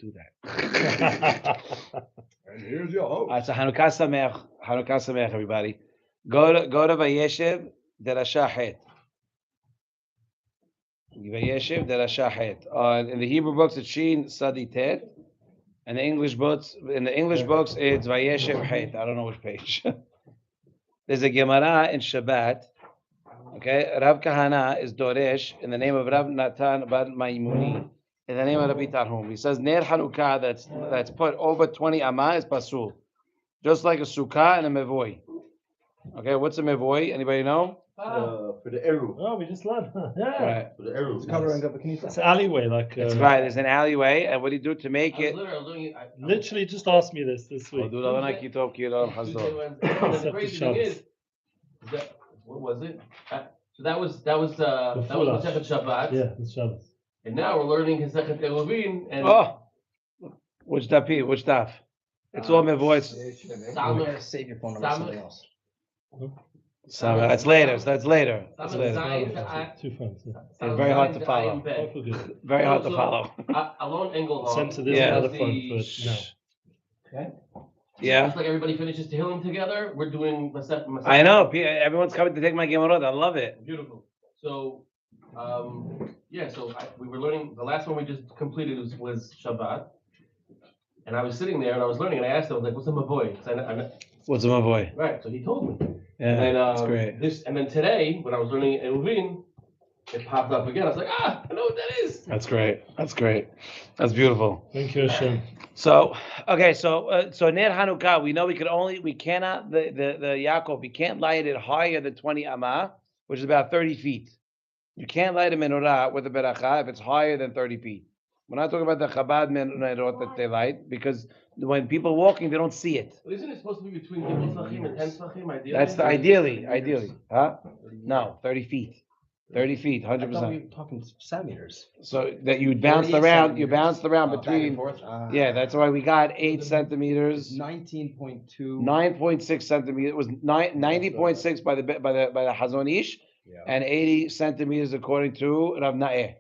do that. And here's your host. So Hanukkah Sameach, everybody. Go to Vayeshev Zera Shimshon. Vayeshev Zera Shimshon. In the Hebrew books, it's Shin Sadi Tet. And the English books, it's Vayeshev Het. I don't know which page. There's a Gemara in Shabbat. Okay, Rav Kahana is Doresh in the name of Rav Natan Bar Maimuni. In the name of Rabbi Tarhum. He says Ner Hanukkah that's put over 20 amah is pasul. Just like a sukkah and a mevoy. Okay, what's a mevoy? Anybody know? For the Eru. Oh, we just learned. Yeah. Right. For the Eru. It's covering up a knifa. It's an alleyway, like. That's right. There's an alleyway, and what do you do to make it? Literally just asked me this week. The crazy thing is that, what was it? So that was Masechet Shabbat. Yeah, it's Shabbos. And now we're learning Masechet Eruvin. And Which daf? It's all my voice. Save your phone number for something else. That's later. That's later. Two phones. It's very hard to follow. Very hard to follow. Alon Engelhardt. Sent to this other phone, but no. Okay. Yeah. Just like everybody finishes Tehillim together, we're doing Masechet. I know. Everyone's coming to take my Gemarot. I love it. Beautiful. So, we were learning. The last one we just completed was Shabbat, and I was sitting there and I was learning, and I asked him, I was like, "What's a mavoy?" What's a mavoy? Right. So he told me. Yeah, and then, that's great. And then today, when I was learning Eruvin, it popped up again. I was like, I know what that is. That's great. That's beautiful. Thank you, Hashem. So Ner Hanukkah, we know we cannot the Yaakov, we can't light it higher than 20 amah, which is about 30 feet. You can't light a menorah with a beracha if it's higher than 30 feet. We're not talking about the Chabad menorah that they light, because when people are walking, they don't see it. Well, isn't it supposed to be between 10 Tvachim and 10 Tvachim, ideally? That's the ideally. Huh? No, 30 feet. 30 feet, 100%. I thought we were talking centimeters. So that you bounced around between. Yeah, that's why we got 8 centimeters. 19.2. 9.6 centimeters. It was 90.6 by the Hazon Ish, and 80 centimeters according to Rav Na'eh.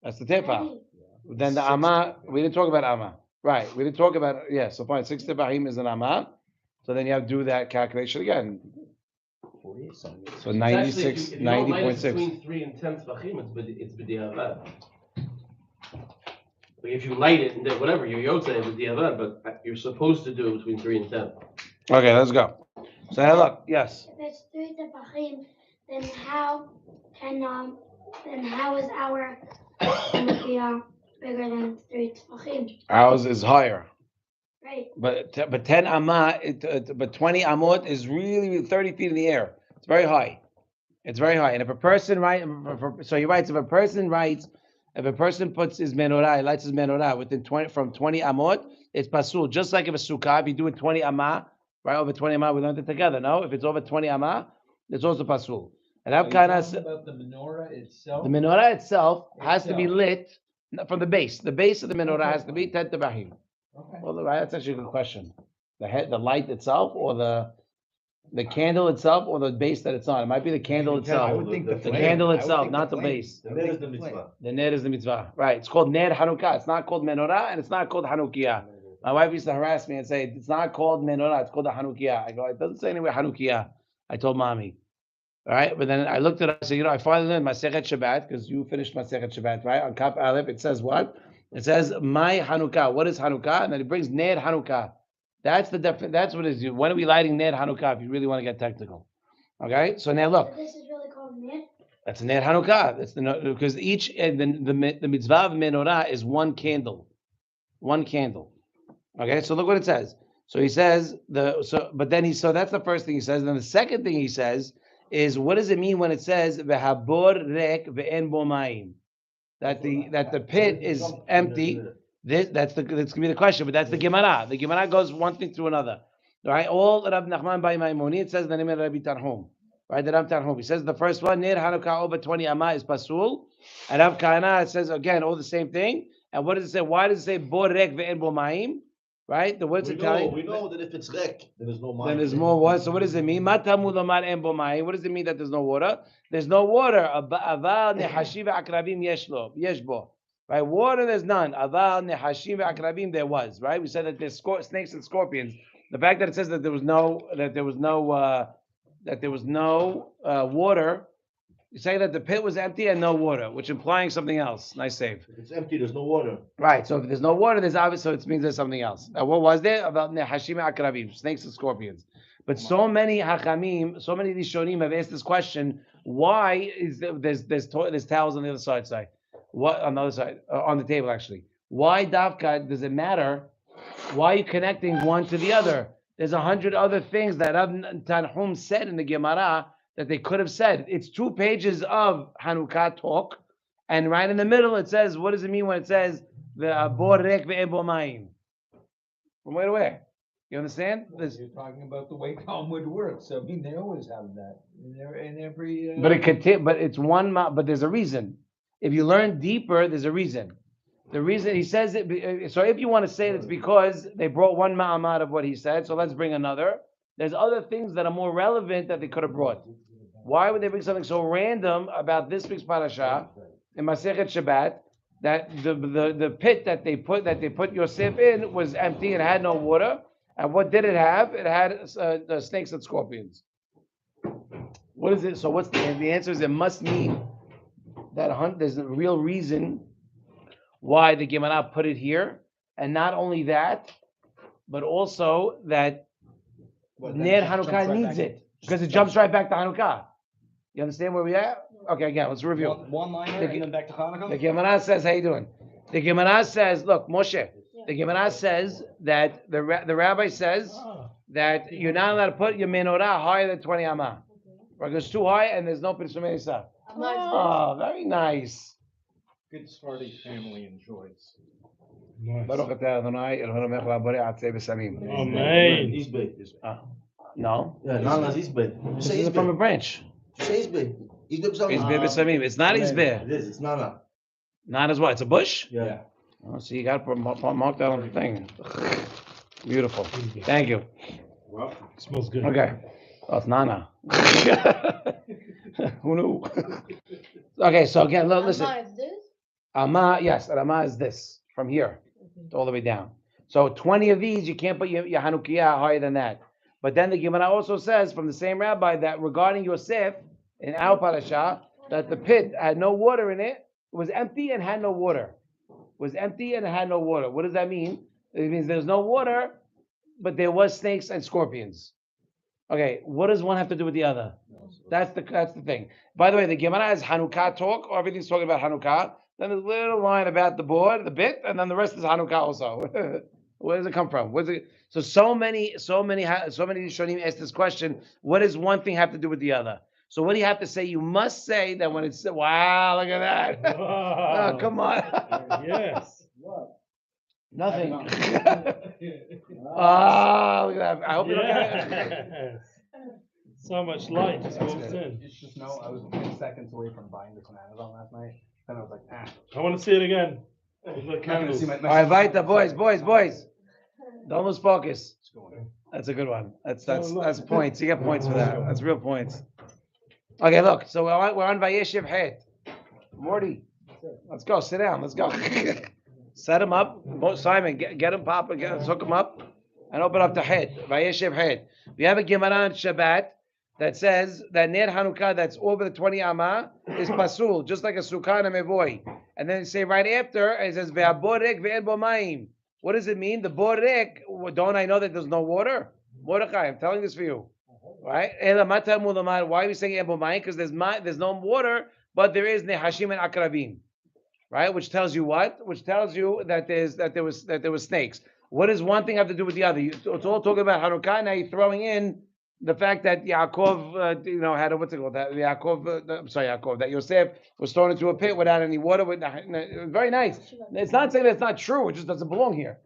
That's the tefa. Then the Amma, we didn't talk about Amma. Right, we didn't talk about, so fine, 6 tefahim is an Amma. So then you have to do that calculation again. 48 centimeters. So 96, if you don't light it 90.6. between 3 and 10 Tvachim, it's b'diavad. Like if you light it, and then whatever, you're yotze, it's b'diavad, but you're supposed to do it between 3 and 10. Okay, let's go. So now look, yes. If it's 3 tefachim, then how is our Hanukkah bigger than 3 tefachim? Ours is higher. Right. But 10 amah, but 20 amot is really 30 feet in the air. It's very high. And if a person if a person puts his menorah, he lights his menorah from 20 amot, it's pasul. Just like if a sukkah, if you do it 20 amah, right over 20 amah, we learned it together. No, if it's over 20 amah, it's also pasul. And Are you talking about the menorah itself? The menorah itself has to be lit from the base. The base of the menorah has to be 10 tefahim. Okay. Well, right, that's actually a good question. The light itself, or the candle itself, or the base that it's on. It might be the candle itself. I would think the candle itself, not the base. The ner is the mitzvah. The ner is the mitzvah. Right. It's called ner Hanukkah. It's not called menorah, and it's not called Hanukkah. My wife used to harass me and say, it's not called menorah, it's called a Hanukkah. I go, it doesn't say anywhere Hanukkah. I told mommy. All right, but then I looked at it, I said, I finally learned Masechet Shabbat, because you finished Masechet Shabbat, right? On Kaf Aleph, it says what? It says, my Hanukkah. What is Hanukkah? And then it brings Ner Hanukkah. That's that's what it is. When are we lighting Ner Hanukkah, if you really want to get technical? Okay, so now look. So this is really called Ner? That's a Ner Hanukkah. That's because each, the mitzvah of menorah is one candle. One candle. Okay, so look what it says. So he says, that's the first thing he says. And then the second thing he says is, what does it mean when it says v'habor rek ve'en bo mayim? That the pit is empty. That's gonna be the question, but that's the Gemara. The Gemara goes one thing through another. Right? All Rab Nachman by Maimoni, it says the name of Rabbi Tarhum. Right? The Rab Tarhum. He says the first one, Ner Hanukkah over 20 amah is pasul. And Rab Kahana, it says again all the same thing. And what does it say? Why does it say bor rek ve'en bo mayim? Right? The words Italian. We know that if it's rek, then there's no mayim. Then there's more water. So what does it mean? Matamud amar en bo mayim. What does it mean that there's no water? There's no water. Aval nehashiv akrabim yeshbo. Right? Water, there's none. Aval nehashim ve'akrabim, there was. Right? We said that there's snakes and scorpions. The fact that it says that there was no water, you say that the pit was empty and no water, which implying something else. Nice save. If it's empty, there's no water. Right. So if there's no water, there's obvious. So it means there's something else. Now, what was there about nehashim ve'akrabim, snakes and scorpions? But so many hachamim, so many rishonim have asked this question: why is there's towels on the other side? Sorry, what on the other side on the table actually? Why davka does it matter? Why are you connecting one to the other? There's 100 other things that Rav Tanhum said in the Gemara that they could have said. It's 2 pages of Hanukkah talk, and right in the middle it says, what does it mean when it says the borek ve'ebo mayim? From where to where? You understand? You're talking about the way Talmud works. So I mean, they always have that in every. But it's one. But there's a reason. If you learn deeper, there's a reason. The reason he says it. So if you want to say it's because they brought one ma'amad of what he said, so let's bring another. There's other things that are more relevant that they could have brought. Why would they bring something so random about this week's parasha in Masechet Shabbat that the pit that they put Yosef in was empty and had no water? And what did it have? It had the snakes and scorpions. What is it? So what's the answer? Is it must mean that there's a real reason why the Gemara put it here, and not only that, but also that Ner Hanukkah needs it because it jumps right back to Hanukkah. You understand where we are? Okay, again, let's review. One liner and then back to Hanukkah. The Gemara says, "How you doing?" The Gemara says, "Look, Moshe." The Gemara says that the rabbi says that you're not allowed to put your menorah higher than 20 amah. Right? It's too high and there's no Pirsumei Isa. Oh, very nice. Good Sephardi family enjoys. Nice. Baruch atah Adonai Eloheinu melech haborei atzei v'samim. Amen. He's big. No. Yeah, Nana, he's big. This is from a branch. Say he's big. He's big. Izbeh v'samim. It's not Izbeh. It is. It's Nana. Not as what? It's a bush? Yeah. Oh, so you got to mark that on the thing. Beautiful. Thank you. Smells good. Okay. Oh, it's Nana. Who knew? Okay, so again, listen. Amma, yes, and Amma is this from here all the way down. So 20 of these, you can't put your Hanukkah higher than that. But then the Gemara also says from the same rabbi that regarding Yosef in our parasha, that the pit had no water in it, it was empty and had no water. Was empty and it had no water. What does that mean? It means there's no water, but there was snakes and scorpions. Okay, what does one have to do with the other? That's the thing. By the way, the Gemara has Hanukkah talk, or everything's talking about Hanukkah. Then there's a little line about the board, the bit, and then the rest is Hanukkah also. Where does it come from? So many Rishonim ask this question. What does one thing have to do with the other? So what do you have to say? You must say that when it's wow, look at that. Wow. Oh, come on. Yes. Nothing. Oh, look at that. I hope you don't get it. Yes. So much light just walks in. You should know I was 10 seconds away from buying this on Amazon last night. Then I was like, I want to see it again. With the I'm not gonna candles. see my All right, Vita, boys. Don't lose focus. It's going. That's a good one. That's points. You get points for that. That's real points. Okay, look. So we're on Vayeshev Het. Morty, let's go. Sit down. Let's go. Set him up. Simon, get him, Papa. Hook him up and open up the Het. Vayeshev Het. We have a Gemara on Shabbat that says that Ner Hanukkah that's over the 20 amah is pasul, just like a sukkah and a mevoy. And then they say right after it says ve'aborek ve'en bo mayim. What does it mean? The borek, don't I know that there's no water? Mordechai, I'm telling this for you. Right? Why are we saying en bo mayim? Because there's no water, but there is nehashim and akrabim. Right? Which tells you what? Which tells you that there was snakes. What does one thing have to do with the other? It's all talking about Hanukkah. Now you're throwing in the fact that Yaakov, had what's it called? That Yaakov, that Yosef was thrown into a pit without any water. Very nice. It's not saying that's not true. It just doesn't belong here.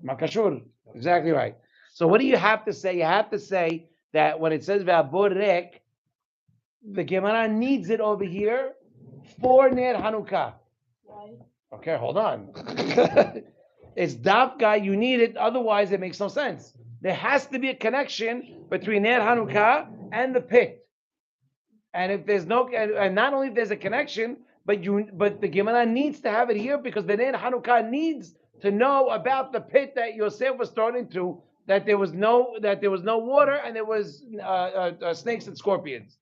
Makashur. Exactly right. So what do you have to say? You have to say that when it says Ve'aborek, the Gemara needs it over here for Ner Hanukkah. Why? Okay, hold on. It's Davka, you need it, otherwise it makes no sense. There has to be a connection between Ner Hanukkah and the pit. And if there's no, and not only if there's a connection, but the Gemara needs to have it here because the Ner Hanukkah needs to know about the pit that Yosef was thrown into. That there was no water and there was snakes and scorpions.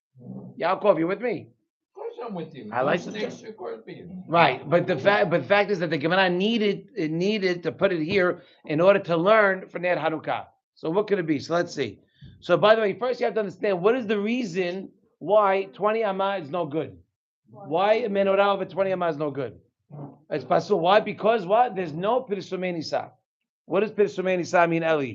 Yaakov, you with me? Of course I'm with you. I like No the- snakes or scorpions. Right, but the fact is that the Gemara needed to put it here in order to learn for Ner Hanukkah. So what could it be? So let's see. So by the way, first you have to understand what is the reason why 20 amma is no good. Why a menorah over 20 amma is no good? It's pasul. Why? Because what? There's no pirsumei nisa. What does pirsumei nisa mean, Eli?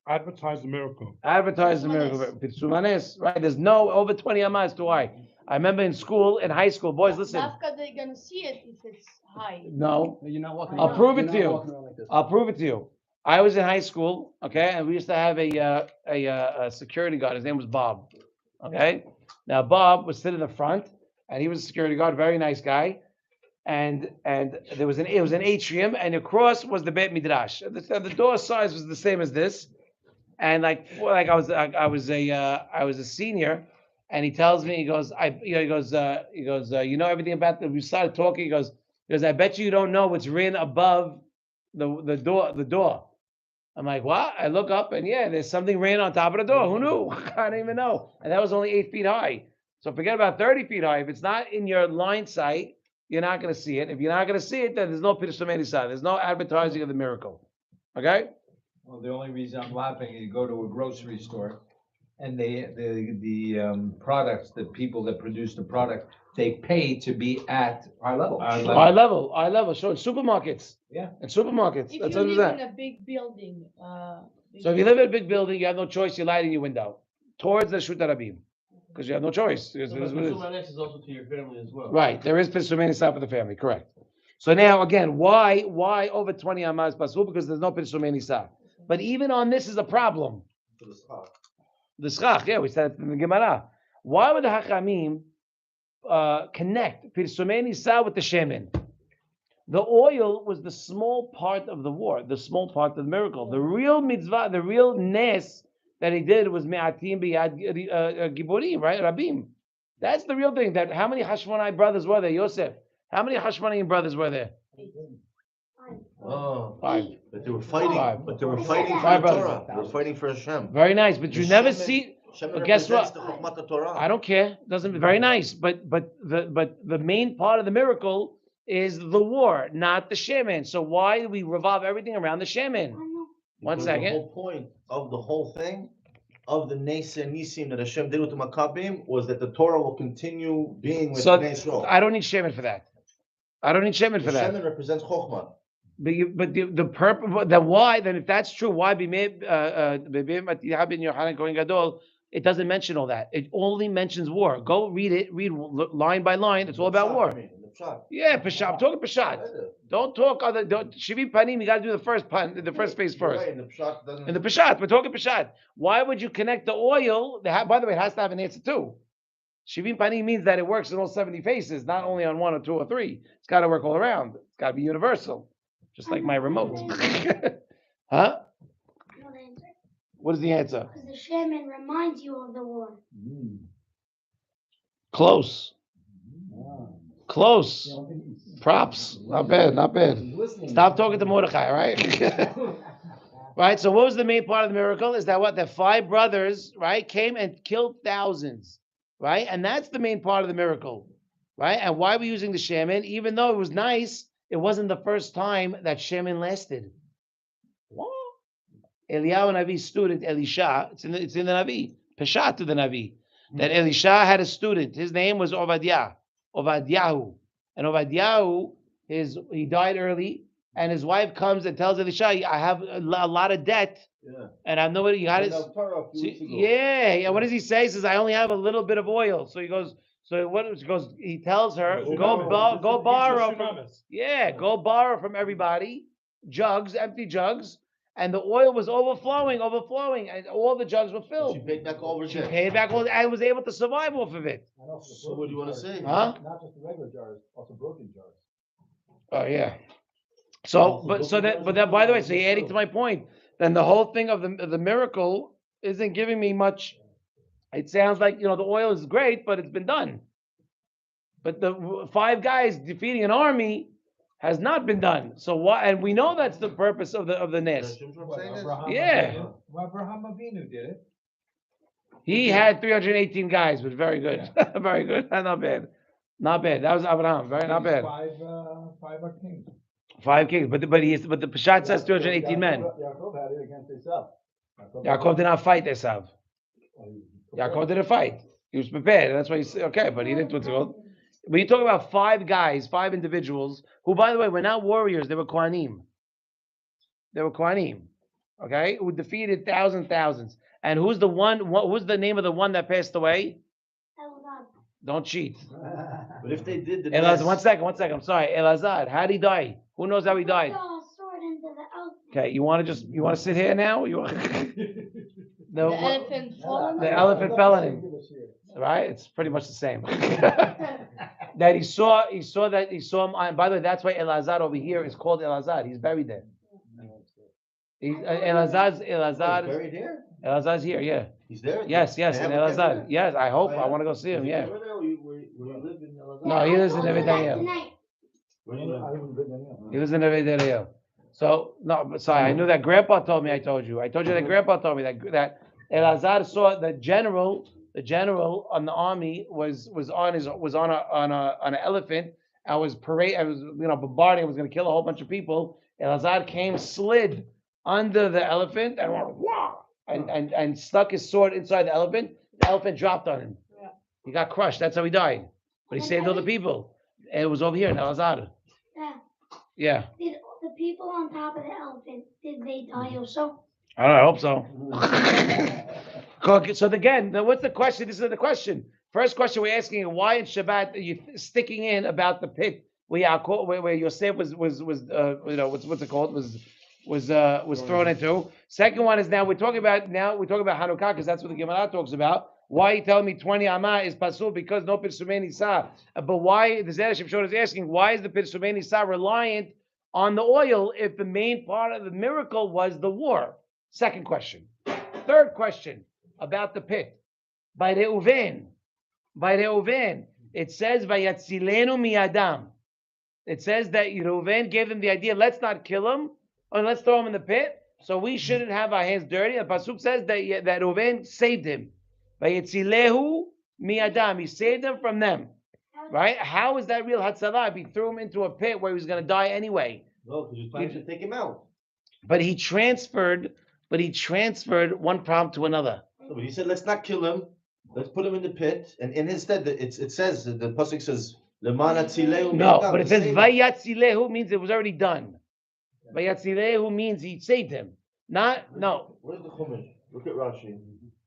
Advertise the miracle. Advertise the miracle. Pirsumanes, right? There's no over 20 amma as to why. I remember in school, in high school, boys, listen. Dafka, they're gonna see it if it's high. No, You're not walking. I'll prove it you're to not you. walking around like this. I'll prove it to you. I was in high school, okay, and we used to have a security guard. His name was Bob. Okay, now Bob was sitting in the front, and he was a security guard, very nice guy. And it was an atrium, and across was the Beit Midrash. The door size was the same as this, and I was a senior, and he tells me, he goes, you know everything about we started talking. He goes, I bet you don't know what's written above the door. I'm like, what? I look up and yeah, there's something written on top of the door. Who knew? I didn't even know. And that was only 8 feet high. So forget about 30 feet high. If it's not in your line sight, you're not going to see it. If you're not going to see it, then there's no pirsumei nisa. There's no advertising of the miracle. Okay? Well, the only reason I'm laughing is you go to a grocery store and the products, the people that produce the product, they pay to be at Eye level. Eye level. So in supermarkets. Yeah. In supermarkets. If That's you what it is. live in a big building, So if you live in a big building, you have no choice. You light in your window towards the Shut Rabim because you have no choice. It is So what it is. Pirsumanes is also to your family as well. Right, there is pirsumei nisa for the family. Correct. So now again, why over 20 amma is pasul? Because there's no pirsumei nisa. But even on this is a problem. To the spot. The schach, yeah, we said it in the Gemara. Why would the Hachamim connect pirsumei nisa with the shemen? The oil was the small part of the war, the small part of the miracle. The real mitzvah, the real nes that he did was me'atim biyad giborim, right? Rabim. That's the real thing. That how many Hashmonai brothers were there, Yosef? How many Hashmonaim brothers were there? Oh, 5. but they were fighting. Five. But they were fighting for Five the brothers. Torah. They were fighting for Hashem. Very nice, but you The never shemen- see. Shemen But guess represents what? the Chokhmat Torah. I don't care. Doesn't very nice, but the main part of the miracle is the war, not the shemen. So why do we revolve everything around the shemen? One Because second. The whole point of the whole thing, of the Nes and Nisim that Hashem did with the Maccabim, was that the Torah will continue being with So Bnei Yisrael. I don't need shemen for that. I don't need shemen for The that. Shemen represents Chokhmah. But the purpose, then why? Then if that's true, why be Going Gadol? It doesn't mention all that. It only mentions war. Go read it. Read line by line. It's all about war. Yeah, Peshat. I'm talking Peshat. Don't talk other. Shivim Panim. You got to do the first phase first. Right, and the Pshat doesn't. In the Peshat, we're talking Peshat. Why would you connect the oil? By the way, it has to have an answer too. Shivim Panim means that it works in all 70 faces, not only on 1 or 2 or 3. It's got to work all around. It's got to be universal, just like my remote. Huh? What is the answer? Because the shaman reminds you of the war. Close. Close. Props. Not bad. Not bad. Stop talking to Mordechai, right? Right. So what was the main part of the miracle? Is that what the 5 brothers, right, came and killed thousands, right? And that's the main part of the miracle, right? And why are we using the shaman? Even though it was nice, it wasn't the first time that shaman lasted. What? Eliyahu Navi's student Elisha, it's in the Navi, Peshat to the Navi, that Elisha had a student. His name was Obadiah, Obadiahu, and Obadiahu, he died early, and his wife comes and tells Elisha, I have a lot of debt, and I have nobody. You got it. Yeah. What does he say? He says, I only have a little bit of oil. So he goes. So he tells her, go borrow from. Yeah, go borrow from everybody, jugs, empty jugs. And the oil was overflowing, and all the jugs were filled. She paid back all her She debt. paid back all, and was able to survive off of it. So what do you want to say? Huh? Not just the regular jars, also broken jars. Oh yeah. So, but by the way, so you're adding to my point. Then the whole thing of the miracle isn't giving me much. It sounds like the oil is great, but it's been done. But the 5 guys defeating an army has not been done. So why? And we know that's the purpose of the Zera nes. Shimshon What, saying this? Yeah. Abraham Avinu did it. He had 318 guys, but very good, very good, not bad, not bad. That was Abraham, very not bad. Five are kings. 5 kings, but the Peshat says 218 men. Yaakov had it against Esav. Yaakov did not fight Esav. Yaakov didn't fight. He was prepared. That's why he said, okay, but he didn't. What's it called? When you talk about 5 guys, 5 individuals, who, by the way, were not warriors, they were Kohanim. They were Kohanim, okay, who defeated thousands. And who's the one? Who's the name of the one that passed away? Elazar. Don't cheat. But if they did the Elazar, nes- one second. I'm sorry, Elazar. How did he die? Who knows how he died? Put the sword into the elephant. Okay, you want to sit here now? You want The elephant fallen. The elephant fell on him. Right? It's pretty much the same. That he saw him. And by the way, that's why Elazar over here is called Elazar. He's buried there. Elazar's buried here? Elazar's here. Yeah. He's there? Yes. They And have a Elazar. temple? Yes. I hope. Oh, I yeah? want to go see him. Is he Yeah. over there, or where you live in Elazar? No, he lives in I'll Neve do that Daniel. tonight. Where do you live? He lives in Neve Daniel. So no, but sorry. I knew that Grandpa told me. I told you that Grandpa told me that Elazar saw the general. The general on the army was on an elephant. I was bombarding. I was going to kill a whole bunch of people. Elazar came, slid under the elephant, and went wow, and stuck his sword inside the elephant. The elephant dropped on him. Yeah. He got crushed. That's how he died. But he saved all the people. And it was over here in Elazar. Yeah. Yeah. Did the people on top of the elephant, did they die also? I don't know, I hope so. So again, what's the question? This is the question. First question we're asking: why in Shabbat are you sticking in about the pit where Yosef was what's it called was thrown into? Second one is now we're talking about Hanukkah because that's what the Gemara talks about. Why you telling me 20 Amah is pasul because no Pirsumei Nisa? But why the Zera Shimshon is asking why is the Pirsumei Nisa reliant on the oil if the main part of the miracle was the war? Second question. Third question about the pit. By Reuven, it says Vayatzilenu miyadam. It says that Reuven gave them the idea, let's not kill him, or let's throw him in the pit. So we shouldn't have our hands dirty. The pasuk says that Reuven saved him. Vayatzilehu miyadam. He saved them from them. Right? How is that real hatzalah? If he threw him into a pit where he was going to die anyway. No, because you're trying to take him out. But he transferred one problem to another. No, but he said, let's not kill him. Let's put him in the pit. And in his stead, it says, the pasuk says, Lemana tzileu No, miyadam, but it to says save him. Vayatzilehu means it was already done. Vayatzilehu means he saved him. No. Where's the Chumash? Look at Rashi.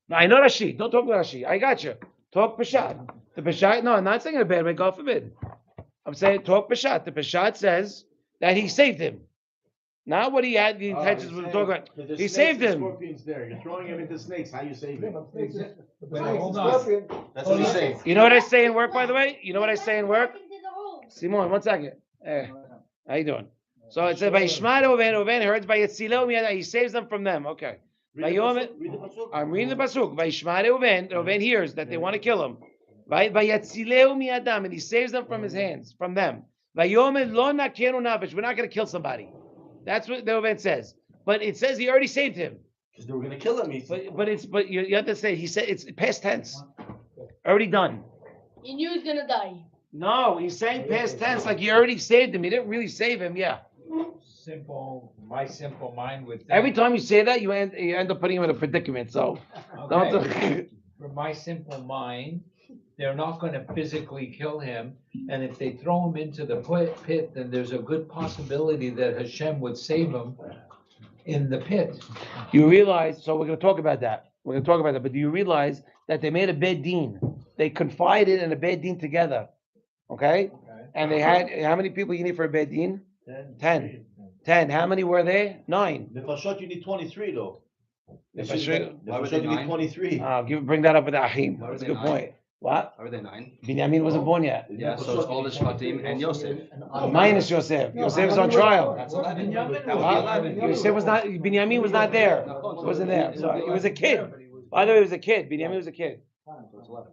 No, I know Rashi. Don't talk Rashi. I got you. Talk Peshat. The Peshat, no, I'm not saying it a bad way, God forbid. I'm saying talk Peshat. The Peshat says that he saved him. Not what he had the intentions to talk about. He saved him. Scorpions there. You're throwing him into snakes. How you save him? Hold on. That's what he's saying. You know what I say in work, by the way? You know what I say in work? Into the hole. Simon, 1 second. How you doing? So it says, Vayishma Reuven heard by Yetzileu miyadam. He saves them from them. Okay. Read the pasuk. I'm reading the pasuk. Vayishma Reuven hears that they want to kill him. Vayatzileu miyadam, and he saves them from his hands, from them. Vayomer lo nakenu nafesh. We're not going to kill somebody. That's what the Reuven says. But it says he already saved him. Because they were going to kill him. But you have to say he said it's past tense, already done. He knew he was gonna die. No, he's saying past tense like you already saved him. You didn't really save him. Yeah. My simple mind would think. Every time you say that, you end up putting him in a predicament. So don't. Okay. For my simple mind, they're not going to physically kill him, and if they throw him into the pit, then there's a good possibility that Hashem would save him in the pit. You realize, so we're going to talk about that. But do you realize that they made a bed din? They confided in a bed din together. Okay? And they had, how many people you need for a bed din? 10. How many were there? 9. The Nefashot, you need 23 though. Nefashot, you need 23. Bring that up with Ahim. That's a good point. What? Are there 9? Binyamin wasn't born yet. Yeah, so it's all the Shvatim and Yosef. Minus Yosef. Yosef was on trial. That's 11. That would be 11. Yosef was not, Binyamin was not there. He wasn't there. So he was a kid. By the way, he was a kid. Binyamin was a kid. So it's 11.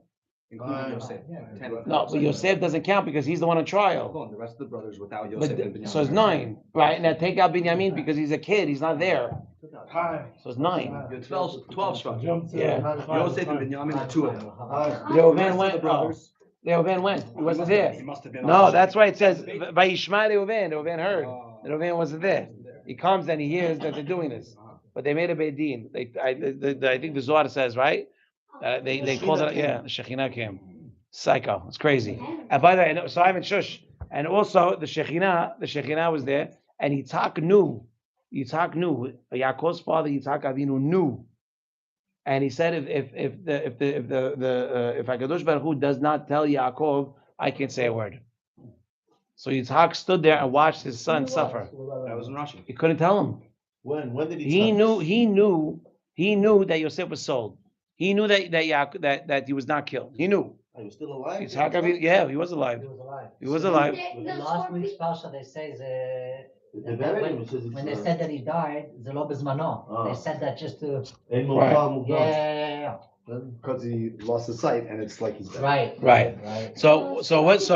including Yosef. 10. No, but Yosef doesn't count because he's the one on trial. Hold on, the rest of the brothers without But Yosef and Binyamin. so it's 9, right? Now take out Binyamin because he's a kid, he's not there. Hi. So it's 9. You have 12 structure. Yeah. Yosef and Binyamin are 2 of them. Reuven went. Reuven went. He wasn't there. He must have been No, on- that's why it says Vayishma Reuven. Reuven heard. Reuven wasn't there. He comes and he hears that they're doing this, but they made a Beit Din. I think the Zohar says right. They called it the Shekhinah came. Psycho. It's crazy. And by the way, so Simon Shush, and also the Shekhinah was there, and Yitzhak knew. Yaakov's father Yitzhak Avinu knew, and he said if Hakadosh Baruch Hu does not tell Yaakov, I can't say a word. So Yitzhak stood there and watched his son suffer. That was in Rashi. He couldn't tell him. When did He knew that Yosef was sold. He knew that he was not killed. He knew. Are you still alive? Yitzhak Avinu, yeah, he was alive. He was alive. Last week's Parsha, they say They buried him. It says when they said that he died, Zelo Bezmano. They said that just to. Right. Yeah. Because he lost his sight and it's like he's dead. Right. So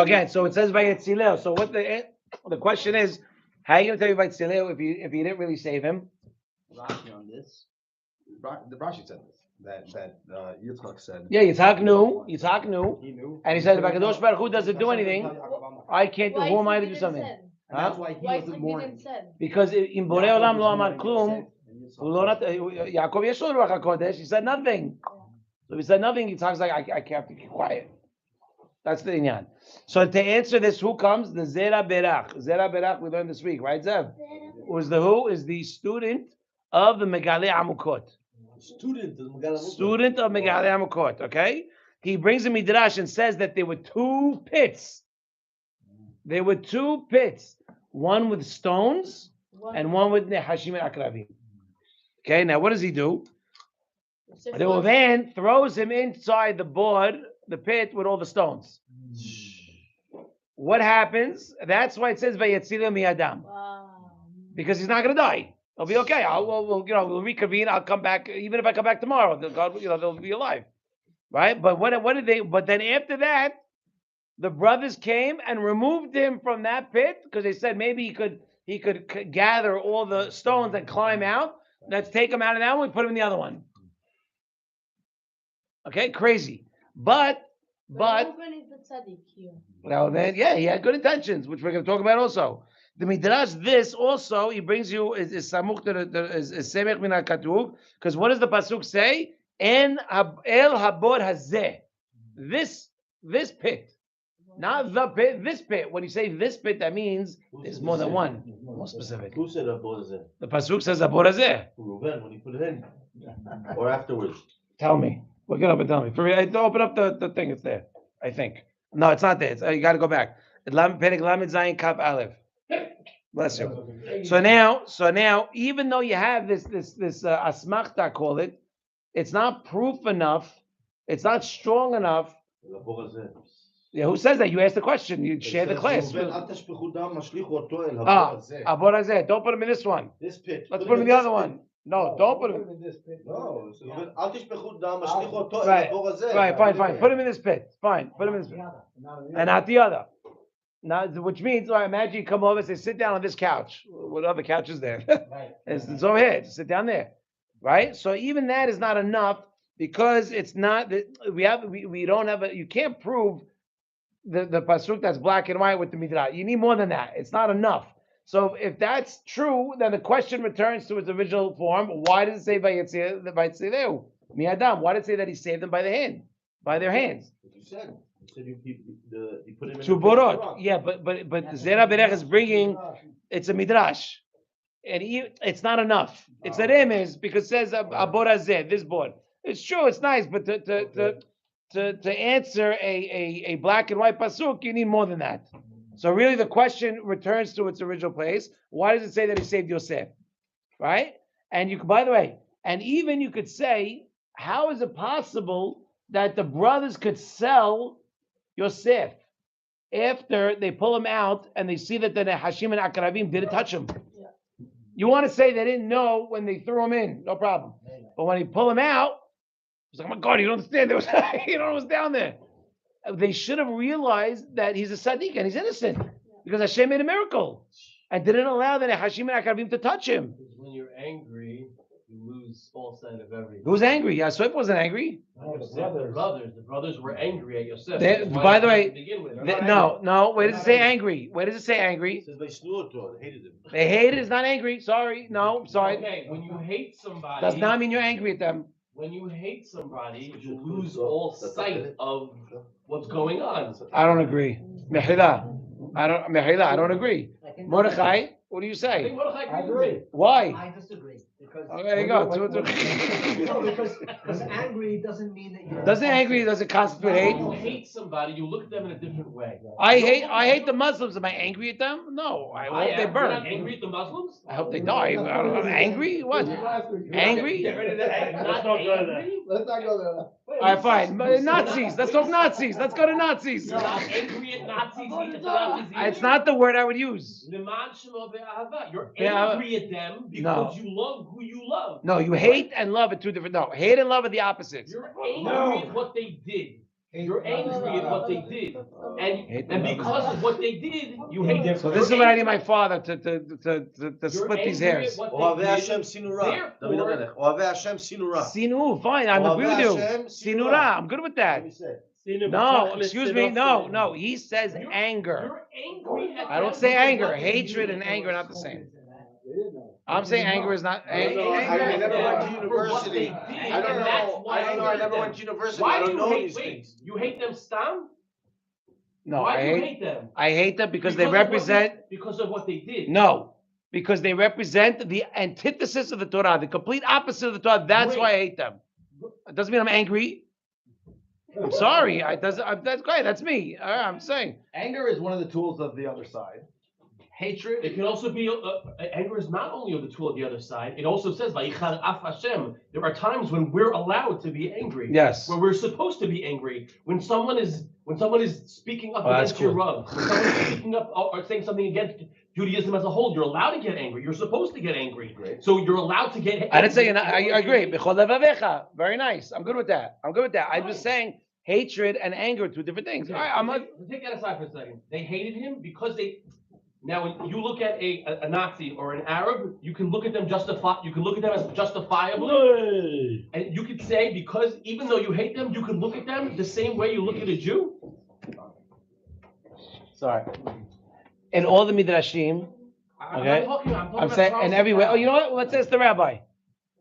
again, so it says by Yitzileo. So what the question is, how are you gonna tell me by Yitzileo if you didn't really save him? Rashi on this. The Rashi said this. That Yitzchak said. Yeah, Yitzhak knew. He knew. And he said, if Hakadosh Baruch Hu doesn't do anything, I can't do. Who am I to do something? And that's why he wasn't mourning. Because in Borei Olam lo amar klum, Yaakov yesh lo ruach hakodesh. He said nothing. So if he said nothing, Yitzhak's like, I have to keep quiet. That's the inyan. So to answer this, who comes? The Zera Berach. Zera Berach we learned this week, right, Zev? Was the who? Is the student of the Megalei Amukot. Student Of Megalei Amukot, okay? He brings a midrash and says that there were 2 pits. There were 2 pits. One with stones and one with Nehashim and Akrabim. Okay, now what does he do? The Reuven throws him inside the pit with all the stones. What happens? That's why it says Vayetzila miyadam. Because he's not going to die. He'll be okay. We'll reconvene. I'll come back. Even if I come back tomorrow, they'll be alive, right? But what did they? But then after that, the brothers came and removed him from that pit because they said maybe he could gather all the stones and climb out. Let's take him out of that one. Put him in the other one. Okay, crazy. But Reuven is the tzaddik here. well, then, yeah, he had good intentions, which we're going to talk about also. The midrash, this also, he brings you is samuch to is semech min hakatuv, because what does the pasuk say? En el habor hazeh, this pit, not the pit, this pit. When you say this pit, that means there's more than one. More specific. Who said Abor Hazeh? The pasuk says habor hazeh. Reuven, when he put it in, or afterwards. Tell me. Look it up and tell me. For me, open up the thing. It's there. I think. No, it's not there. You got to go back. Perek Lamed Zayin Kaf Aleph. Bless you. So now, even though you have this asmachta, call it, it's not proof enough. It's not strong enough. Yeah, who says that? You asked the question. You share the class. Abor hazeh. Don't put him in this one. This pit. Let's put him in the other one. No, don't put him in this pit. No. Right, fine. Put him in this pit. Fine. Put him in this pit. And not the other. Now, which means, imagine you come over and say, sit down on this couch. What other couch is there? It's over here. Just sit down there. Right? So even that is not enough because it's not that we don't have you can't prove the pasuk that's black and white with the midrash. You need more than that. It's not enough. So if that's true, then the question returns to its original form. Why does it say Vayetzileu miyadam? Why did it say that he saved them by their hands? You said you put him in To borot. Yeah, but Zera Berech is bringing. It's a midrash, and it's not enough. It's a remez because it says abor hazeh, this board. It's true. It's nice, but to answer a black and white pasuk, you need more than that. So really the question returns to its original place. Why does it say that he saved Yosef? Right? And by the way, and even you could say, how is it possible that the brothers could sell Yosef after they pull him out and they see that the Hashim and Akrabim didn't touch him? You want to say they didn't know when they threw him in, no problem. But when he pulled him out, it's like, oh my God, you don't understand. You don't know what's down there. they should have realized that he's a tzaddik and he's innocent because Hashem made a miracle and didn't allow the Hashim and Akarabim to touch him. Because when you're angry, you lose all sight of everything. Who's angry? Yosef wasn't angry. The brothers were angry at Yosef. By the way, not no. Where does it say angry? Where does it say angry? It says they slew it to her. They hated him. They hate it. It's not angry. Sorry. No, sorry. Okay, when you hate somebody, Does not mean you're angry at them. when you hate somebody, you lose all sight of what's going on. I don't agree. Mechila. I don't agree. Mordechai, what do you I say? think Mordechai I agrees agree. with me. Why? I disagree. Because Oh, there you go. No, because angry doesn't mean that you're. Doesn't angry, does it constitute hate? When you hate somebody, you look at them in a different way. I hate the Muslims. Am I angry at them? No. I hope they You're not burn. angry at the Muslims? I hope they die. I'm angry? What? Angry? Get rid of that. Let's Not not go there. angry? Let's not go there. All right, fine. Nazis. Let's talk Nazis. Let's go to Nazis. You're not angry at Nazis. It's not the word I would use. You're Yeah, angry at them because you love who you love. No, you hate and love are two different. No, hate and love are the opposites. You're angry at what they did. You're angry at what they did. And because of what they did, you hate them. So this is what I need my father to split these hairs. Ohavei Hashem sinura. David HaMelech. Ohavei Hashem sinura. Sinu, fine. I agree with you. Sinura, I'm good with that. No, excuse me. No. He says anger. You're angry at I don't them say because anger. what they Hatred did. and anger are not the same. I'm saying anger is not. I never went to university. I don't know. I never went to university. Why I do don't you know hate? these Wait, things. you hate them, Stam? No, Why do you I hate them? hate them because they of what represent. because of what they did. No, because they represent the antithesis of the Torah, the complete opposite of the Torah. That's why I hate them. It doesn't mean I'm angry. I'm sorry. That's great. That's me. I'm saying. Anger is one of the tools of the other side. Hatred. It can also be anger is not only the tool of the other side. It also says "Vayichar af Hashem." There are times when we're allowed to be angry. Yes. When we're supposed to be angry. When someone is speaking up that's against your cool. Rav, when someone is speaking up or saying something against Judaism as a whole, you're allowed to get angry. You're supposed to get angry. Great. So you're allowed to get angry. I didn't say you're not, I agree. B'chol levavecha. Very nice. I'm good with that. I'm just saying hatred and anger are two different things. Okay, All right, I'm so take that aside for a second. They hated him because they. Now, when you look at a Nazi or an Arab, you can look at them You can look at them as justifiably, and you could say because even though you hate them, you can look at them the same way you look at a Jew. sorry. In all the midrashim, okay. I'm saying, and everywhere. Oh, you know what? Let's ask the rabbi.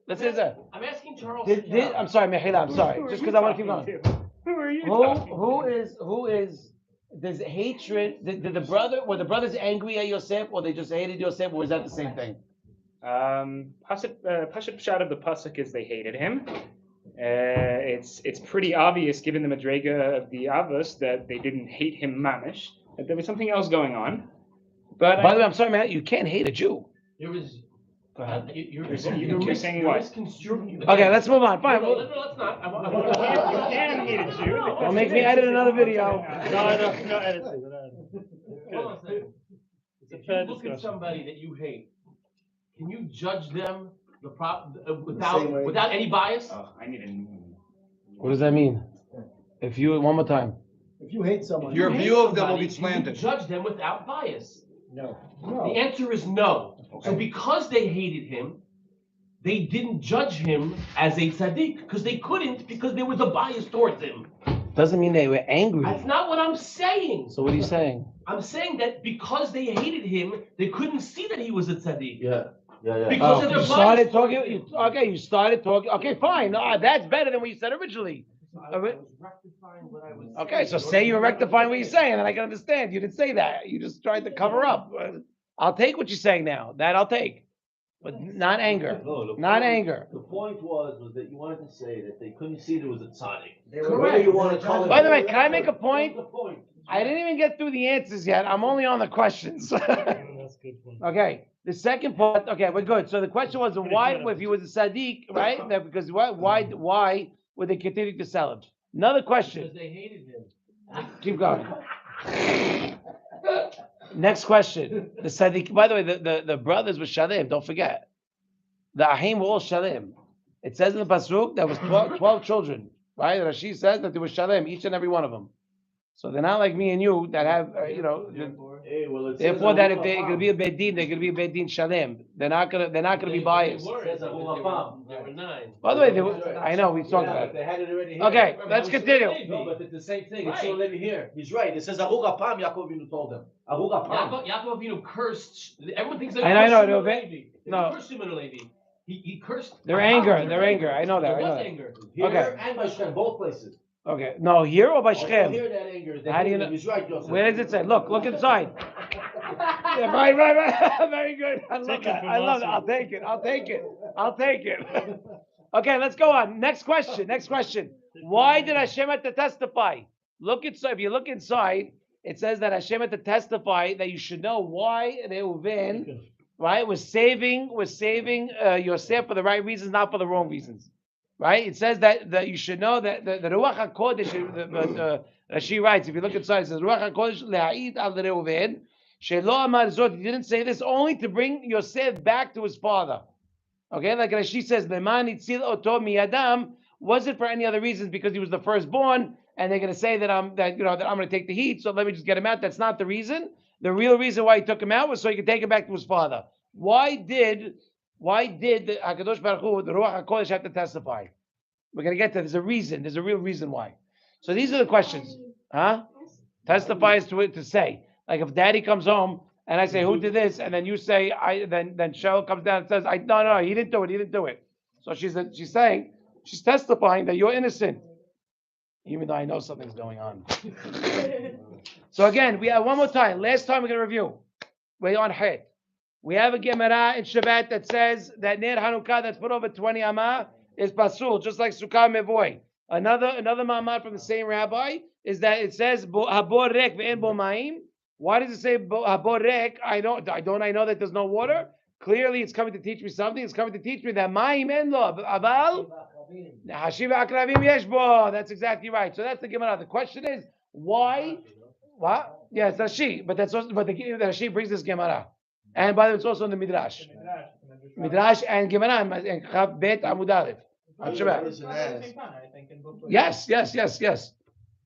Let's ask that. I'm asking Charles. I'm sorry, Mechila. I'm sorry. Just because I want to keep going. Who are you talking Who is? Does hatred? Did were the brothers angry at Yosef, or they just hated Yosef, or was that the same thing? Pashat Pshat of the pasuk is they hated him. It's pretty obvious given the madrega of the Avos that they didn't hate him mamish. That there was something else going on. But By the way, I'm sorry, man. You can't hate a Jew. There was. Go ahead. You're saying what? Okay, let's move on. Fine. No, let's not. You can hate a Jew. Don't make me edit another video. No, editing. Hold on a second. If you look at somebody that you hate, can you judge them without any bias? I need a. What does that mean? If you one more time. If you hate someone, Your If you view hate of them will be somebody, can you slanted. judge them without bias. no. The answer is no. So because they hated him, they didn't judge him as a tzaddik because they couldn't because there was a bias towards him. Doesn't mean they were angry. That's not what I'm saying. So what are you saying? I'm saying that because they hated him, they couldn't see that he was a tzaddik. Yeah. Because of their You started bias. talking. You started talking. Okay, fine. That's better than what you said originally. I was rectifying what I was saying. Okay, so say you're rectifying what you're saying, and I can understand. You didn't say that. You just tried to cover up. I'll take what you're saying now. That I'll take, but not anger. No, Not anger. The point was that you wanted to say that they couldn't see there was a tzaddik. Correct. Whether you want to call it. By the way, can I make a point? The point. I didn't even get through the answers yet. I'm only on the questions. That's good one. Okay. The second part. Okay, we're good. So the question was, why, if he was a Sadiq, right? That because why would they continue to sell him? Another question. Because they hated him. Keep going. Next question. The Sadiq. By the way, the brothers were Shalim. Don't forget. The Ahim were all Shalim. It says in the Pasuk there was 12 children. Right? Rashi says that there was Shalim, each and every one of them. So they're not like me and you that have, Hey, well, it says therefore that if Aruch they're going to Hapam. be a bedin, they're going to be a bedin shalem. They're not going to be biased. They were, Says Aruch Hapam. there were 9. By the way, I know we talked Yeah, about but it. they had it already here. Okay, Remember, let's that was continue. Levi. No, but it's the same thing. It's Right. still living here. He's right. It says Aruch Hapam. Yaakov Avinu told them. Aruch Hapam. Yaakov Avinu cursed. Everyone thinks that I he know, cursed no, Shimon Levi. no. He cursed Shimon Levi. He cursed. Their Abraham, anger, their their anger. I know that. There I know was that. anger. Here Okay. and by Shem, both places. Okay, no, here or by Also Shechem? here that anger. They How do you hated know? him. He's right, Joseph. Where does it say? Look inside. Yeah, right. Very good. I love Take it that. from I love last that. week. I'll take it. Okay, let's go on. Next question. Why did Hashem have to testify? Look inside. If you look inside, it says that Hashem had to testify that you should know why Reuven, right, was saving Yosef for the right reasons, not for the wrong reasons. Right? It says that you should know that the Ruach HaKodesh, she writes, if you look inside, it says, Ruach HaKodesh le'a'id al Reuven, she'lo amar zot, he didn't say this only to bring Yosef back to his father. Okay, like Rashi says, leman itzil oto miyadam, was it for any other reasons because he was the firstborn, and they're going to say that I'm going to take the heat, so let me just get him out. That's not the reason. The real reason why he took him out was so he could take him back to his father. Why did the Hakadosh Baruch Hu, the Ruach HaKodesh, have to testify? We're going to get to. There's a reason. There's a real reason why. So these are the questions. Huh? Testify is to say. Like if Daddy comes home and I say, who did this? And then you say, then Cheryl comes down and says, no, he didn't do it. So she's saying, she's testifying that you're innocent, even though I know something's going on. So again, we have one more time. Last time we're going to review. We're on Het. We have a Gemara in Shabbat that says that Ner Hanukkah that's put over 20 Amah is Pasul, just like Sukkah Mevoy. Another Ma'amad from the same rabbi is that it says Habor Rek ve'en bo ma'im. Why does it say Habor Rek? I know that there's no water. Clearly, it's coming to teach me something. It's coming to teach me that ma'im en lo aval hashiv akravim yesh bo. That's exactly right. So that's the Gemara. The question is why? What? Yeah, it's Rashi, but the Rashi brings this Gemara. And by the way, it's also in the Midrash. Midrash and Gemara and Chav Bet Amud Aleph. Yes.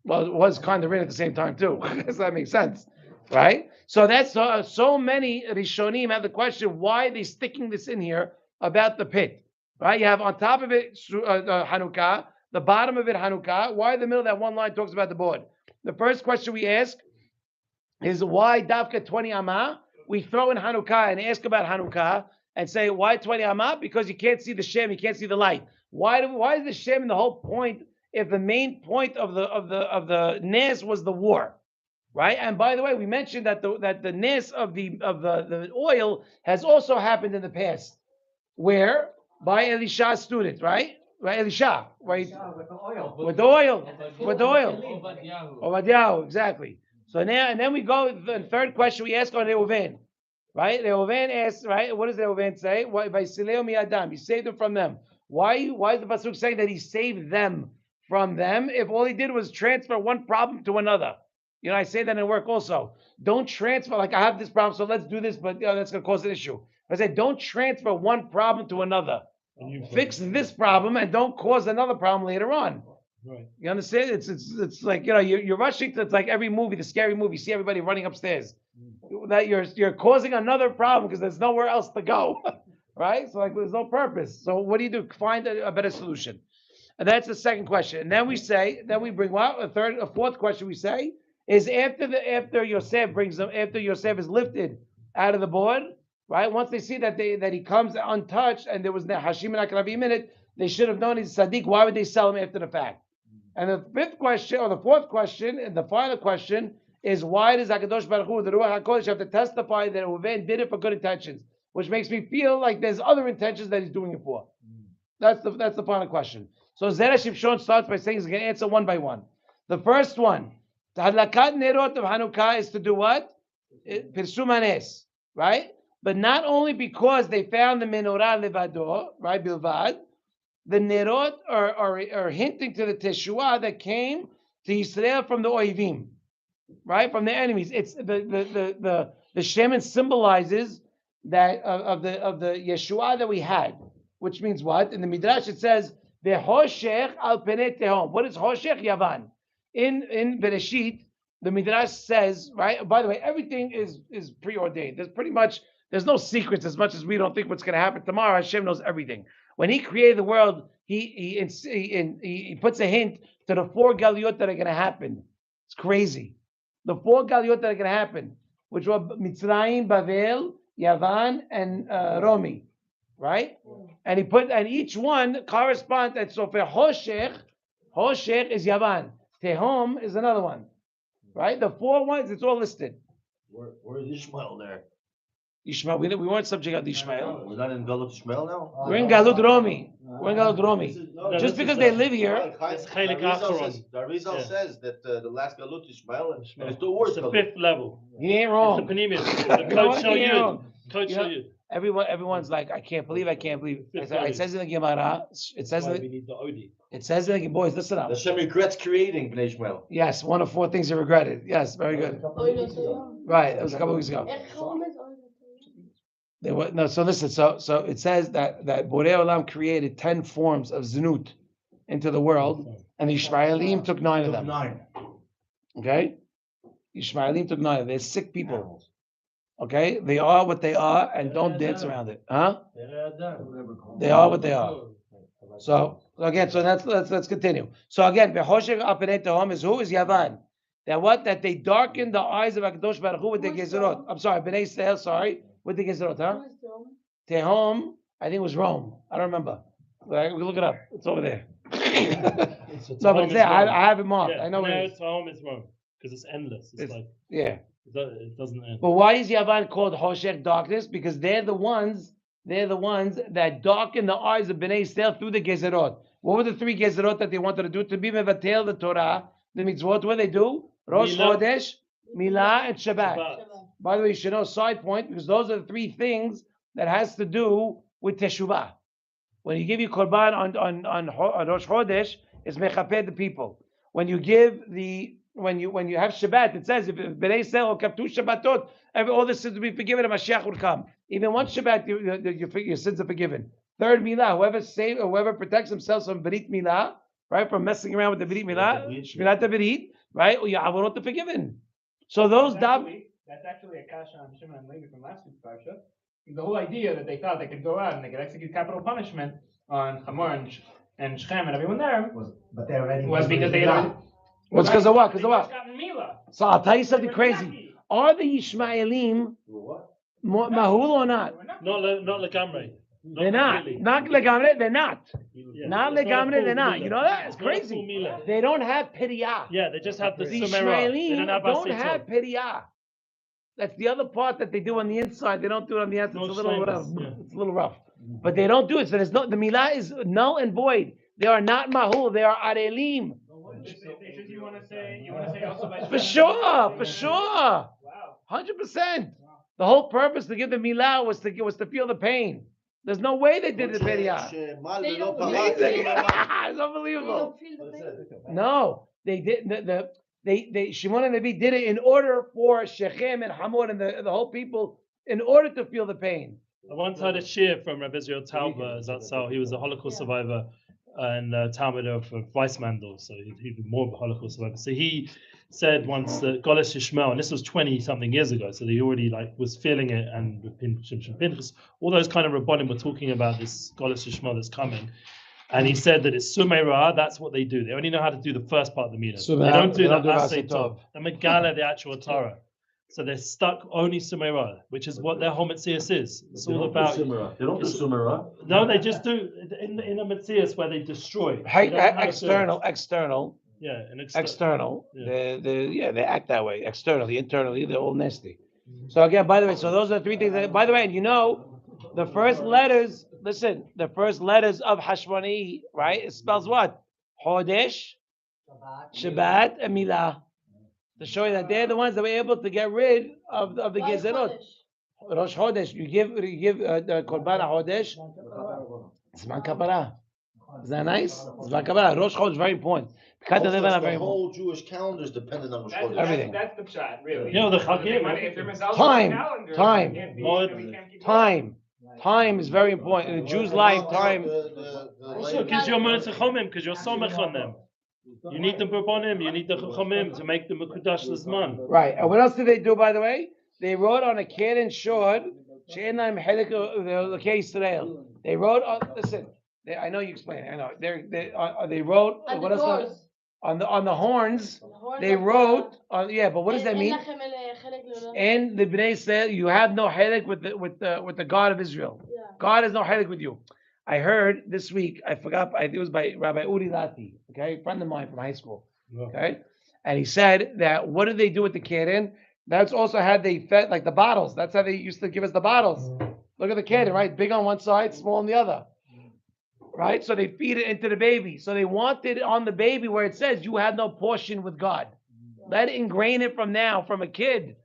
Well, it was kind of written at the same time too. So that makes sense, right? So that's so many Rishonim have the question: why are they sticking this in here about the pit? Right? You have on top of it Hanukkah, the bottom of it Hanukkah. Why the middle of that one line talks about the board? The first question we ask is why Davka 20 Amah? We throw in Hanukkah and ask about Hanukkah and say, why 20 Amah? Because you can't see the Shem, you can't see the light. Why is the Shem in the whole point if the main point of the Nes was the war? Right? And by the way, we mentioned that the Nes of the oil has also happened in the past. Where? By Elisha's student, right? Right, Elisha, right? With the oil. Obadiah, exactly. So now, and then we go, the third question we ask on Reuven, right? Reuven asks, right? What does Reuven say? Why Vaysileo mi'adam? He saved them from them. Why is the pasuk saying that he saved them from them if all he did was transfer one problem to another? You know, I say that in work also. Don't transfer, like I have this problem, so let's do this, but that's going to cause an issue. I say, don't transfer one problem to another. Fix this problem and don't cause another problem later on. Right. You understand? It's like, you're rushing to, it's like every movie, the scary movie, you see everybody running upstairs. That you're causing another problem because there's nowhere else to go. Right? So like there's no purpose. So what do? Find a better solution. And that's the second question. And then we bring a fourth question we say is after Yosef brings them, after Yosef is lifted out of the board, right? Once they see that he comes untouched and there was Hashim and Akravim in it, they should have known he's Sadiq. Why would they sell him after the fact? And the fifth question, or the fourth question, and the final question is why does HaKadosh Baruch Hu, the Ruach HaKodesh, have to testify that Reuven did it for good intentions? Which makes me feel like there's other intentions that he's doing it for. That's the final question. So Zera Shimshon starts by saying he's going to answer one by one. The first one, the Hadlakat Nerot of Hanukkah is to do what? Pirsum Hanes, right? But not only because they found the menorah levado, right, bilvad, the Nerot are hinting to the Teshuvah that came to Israel from the Oivim, right, from the enemies. It's the Shemin symbolizes that of the Yeshua that we had, which means what? In the Midrash it says Ve'hoshech al penei tehom. What is Hoshech? Yavan. In Bereshit, the Midrash says, right? By the way, everything is preordained. There's no secrets as much as we don't think what's going to happen tomorrow. Hashem knows everything. When He created the world, He puts a hint to the 4 galiyot that are going to happen. It's crazy. The 4 galiyot that are going to happen, which were Mitzrayim, Bavel, Yavan, and Romi, right? And each one corresponds. And so for Hoshech is Yavan. Tehom is another one, right? The 4 ones, it's all listed. Where is Ishmael there? Ishmael, we weren't subject of Ishmael. We're not in Galut Ishmael now? We're in Galut Romi. Just because they live here. It's Chelik Acharon. The Arizal Yeah. says that the last Galut Ishmael and it's 2 words. It's the 5th level. He ain't It's wrong. the Panemius. You The know Code what? Shal He ain't Yud. wrong. Code You Shal know, Yud. Everyone's like, I can't believe. It says in the Gemara. It says Why in we need the Odi. the boys, listen up. Hashem regrets creating Bnei Ishmael. Yes, one of 4 things he regretted. Yes, very good. Right, it was a couple of weeks ago. They were no. So listen. So it says that Borei Olam created 10 forms of znut into the world, and the Ishmaelim took 9 of them. 9. Okay, Ishmaelim took 9 of them. They're sick people. Okay, they are what they are, and don't dance around it, huh? They are what they are. So again, so let's continue. So again, Behoshech Apenei Tehom is who is Yavan. That they darkened the eyes of Hakadosh Baruch Hu with the Gezerot. I'm sorry, Bnei Yisrael. Sorry. With the Gezerot, huh? Tehom, I think it was Rome. I don't remember. We can look it up. It's over there. No, but it's there. I have it marked. Yeah, I know now it is. it's home is wrong because it's endless. It's like Yeah. it doesn't end. But why is Yavan called Hoshech, darkness? Because they're the ones that darken the eyes of Bnei Yisrael through the Gezerot. What were the 3 Gezerot that they wanted to do? To be mevatel the Torah, the mitzvot. What they do? Rosh Milah. Chodesh, Milah, and Shabbat. Shabbat. By the way, you should know, side point, because those are the 3 things that has to do with Teshuvah. When you give your Korban on Rosh Chodesh, it's mechapeh the people. When you give when you have Shabbat, it says if Bnei Yisrael will kept 2 Shabbatot, all the sins will be forgiven and Mashiach would come. Even 1 Shabbat, your sins are forgiven. 3rd Milah, whoever protects themselves from Berit Milah, right, from messing around with the Berit Milah, Shmirat Berit, right, your Avarot are forgiven. So those That's actually a kasha on Shimon and Levi from last week's parsha. The whole idea that they thought they could go out and they could execute capital punishment on Hamor and Shechem and everyone there But they already was because they had. What's because of what? Because of what? Gotten Mila. So I'll tell you something crazy. Are the Ishmaelim mahul or not? Not legamre. They're not. completely. Not legamre. They're not. Yeah. Not It's not a legamre. full They're not. Mila. You know that? It's It's not a full crazy. Mila. They don't have piriah. Yeah, they just have the The sumerah. They Ishmaelim don't don't have have piriah. That's the other part that they do on the inside. They don't do it on the outside. It's a little rough. It's a little rough. But they don't do it. So there's no. The milah is null and void. They are not mahul. They are arelim. You want to say also by For sure. 100%. The whole purpose to give the milah was to feel the pain. There's no way they did the piriah. It's unbelievable. No, they did. They Shimon and Levi did it in order for Shechem and Hamor and the whole people, in order to feel the pain. I once had a shir from Rabbi Israel Tauber Zatzal. He was a Holocaust survivor and Talmud of Weissmandel, so he'd be more of a Holocaust survivor. So he said once that Goles Yishmael, and this was 20-something years ago, so he already was feeling it, and with Shimshon Pinchas, all those kind of Rabbanim were talking about this Goles Yishmael that's coming. And he said that it's Sumeirah, that's what they do. They only know how to do the first part of the Milah. They don't do the Asay Tov. The Megala, the actual Torah. So they're stuck only Sumeirah, which is what their whole Metzias is. It's all about. They don't do Sumeirah. No, they just do in a Metzias where they destroy. External. Yeah, an External. Yeah. They act that way. Externally, internally, they're all nasty. So again, by the way, so those are 3 things. By the way, and you know, the first letters. Listen, the first letters of Hashmoni, right? It spells what? Chodesh, Shabbat, and Milah. To show you that they're the ones that were able to get rid of the Gezerot. Rosh Chodesh, you give the Korban Chodesh. Zman Kapara. Is that nice? Zman Kapara. Rosh Chodesh is very important. The whole Jewish calendar is dependent on Rosh Chodesh. Everything. That's the pshat, really. You know, the Chagim. Time is very important. In a Jew's life, time. Also, because you're Motzei Chomim, because you're Somech on them. You need the Burbonim, you need the Chachamim to make the Mekudash Lizman. Right. And what else did they do, by the way? They wrote on a Keren Shor, She'enam Chelik L'Kei Yisrael. They wrote on, listen, I know you explain it, I know. They wrote, And what the else? doors. On the horns, The horns they of the- wrote, yeah, but what does that אין mean? לכם חלק לעולם. And the Bnei Yisrael, you have no chelik with the God of Israel. Yeah. God has no chelik with you. I heard this week, I forgot, I think it was by Rabbi Uri Lati, okay, a friend of mine from high school, okay, and he said that what did they do with the keren? That's also how they fed, like the bottles. That's how they used to give us the bottles. Look at the keren, right? Big on one side, small on the other, right? So they feed it into the baby. So they wanted on the baby where it says you have no portion with God. Let it ingrain it from now, from a kid.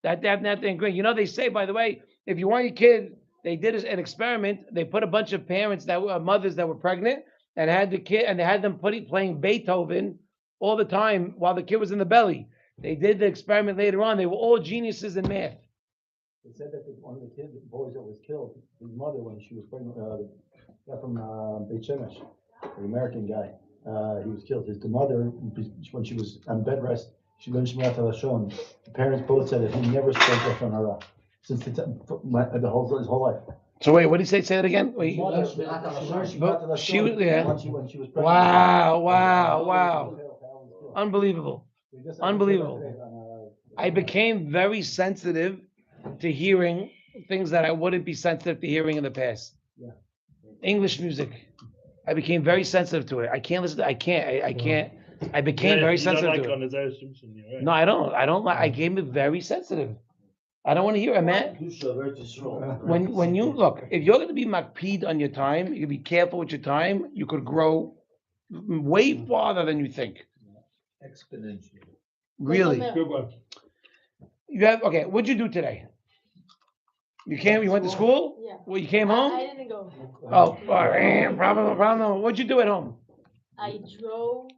That they have to ingrain. You know, they say, by the way, if you want your kid, they did an experiment. They put a bunch of parents that were mothers that were pregnant and had the kid, and they had them playing Beethoven all the time while the kid was in the belly. They did the experiment later on. They were all geniuses in math. They said that one of the kids, the boys that was killed, his mother when she was pregnant, guy from Beit Shemesh, the American guy, he was killed. The mother, when she was on bed rest, she learned Shemirat HaLashon. The parents both said that he never spoke Lashon Hara since his whole life. So wait, what did he say? Say that again. Wait. She learned Shemirat HaLashon She was, yeah. when she was pregnant. Wow. Unbelievable. Unbelievable. I became very sensitive to hearing things that I wouldn't be sensitive to hearing in the past. Yeah. English music. I became very sensitive to it. I can't listen to, I can't. I became very sensitive to it. On the Zera Shimshon, you're right. No, I don't like, I became very sensitive. I don't want to hear it, man. When you look, if you're going to be makpid on your time, you be careful with your time, you could grow way farther than you think. Exponentially. Really. Good one. You have, okay, what'd you do today? You went to school? Yeah. Well, you came home? I didn't go. Oh, problem. What'd you do at home? I drove.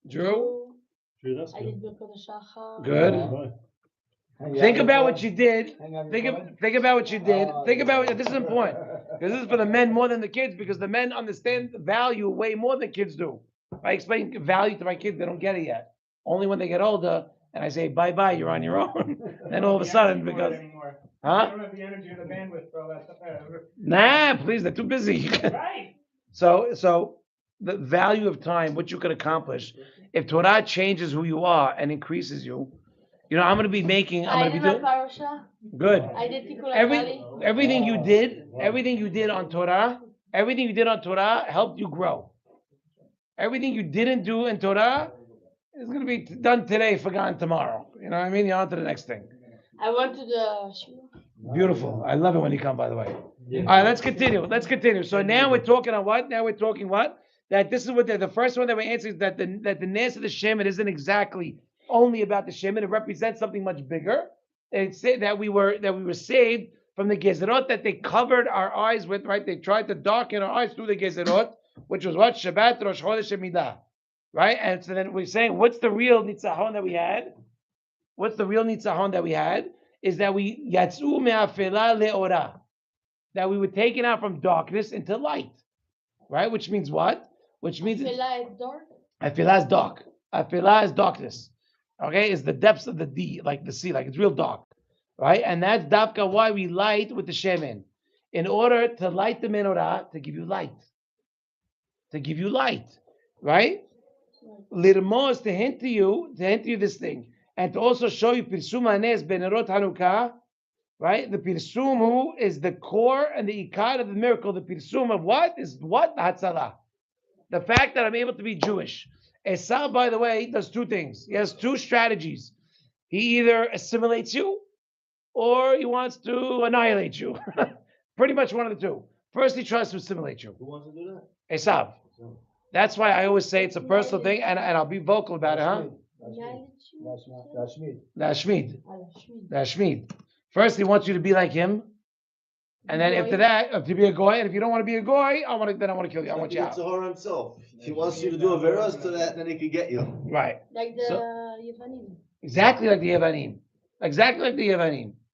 Drew? That's I good. did Birkat HaShachar. Good. Think about what you did. Think about what you did. Think about, this is important. Because this is for the men more than the kids, because the men understand the value way more than kids do. I explain value to my kids, they don't get it yet. Only when they get older, and I say, bye-bye, you're on your own. Then all of a sudden, because... I Huh? don't have the energy or the bandwidth for all that stuff. Nah, please, they're too busy. Right. So the value of time, what you could accomplish, if Torah changes who you are and increases you, you know, I'm going to be doing, Parasha. good. I did Tikkun HaKlali. Everything you did on Torah helped you grow. Everything you didn't do in Torah is going to be done today, forgotten tomorrow. You know what I mean? You're on to the next thing. I went to the shul. Beautiful. I love it when you come, by the way. All right, let's continue. So now we're talking on what? That this is what the first one that we answered is that the Nes of the Shemin isn't exactly only about the Shemin. It represents something much bigger. It's that we were saved from the Gezerot that they covered our eyes with, right? They tried to darken our eyes through the Gezerot, which was what? Shabbat, Rosh Chodesh, and Midah. Right? And so then we're saying, what's the real Nitzahon that we had? What's the real Nitzahon that we had? Is that we Yatsu me'afela le'ora. That we were taken out from darkness into light. Right? Which means what? Which means Afela is dark. Afela is dark. Afela is darkness. Okay? It's the depths of the D, like the sea, like it's real dark. Right? And that's Davka why we light with the Shemin. In order to light the menorah, to give you light. To give you light. Right? Lirmos, to hint to you this thing. And to also show you Pirsum Hanes Benerot Hanukkah, right? The Pirsum who is the core and the Ikar of the miracle. The Pirsum of what is what? The Hatzalah. The fact that I'm able to be Jewish. Esau, by the way, does two things. He has two strategies. He either assimilates you or he wants to annihilate you. Pretty much one of the two. First, he tries to assimilate you. Who wants to do that? Esau. That's why I always say it's a personal thing, and I'll be vocal about it, huh? Shmid. First, he wants you to be like him, and then after that, to be a goy. And if you don't want to be a goy, I want to kill you. I want you out. It's a horror himself. He wants you to do averos so that then he can get you. Right. Like the Yevanim. Exactly like the Yevanim.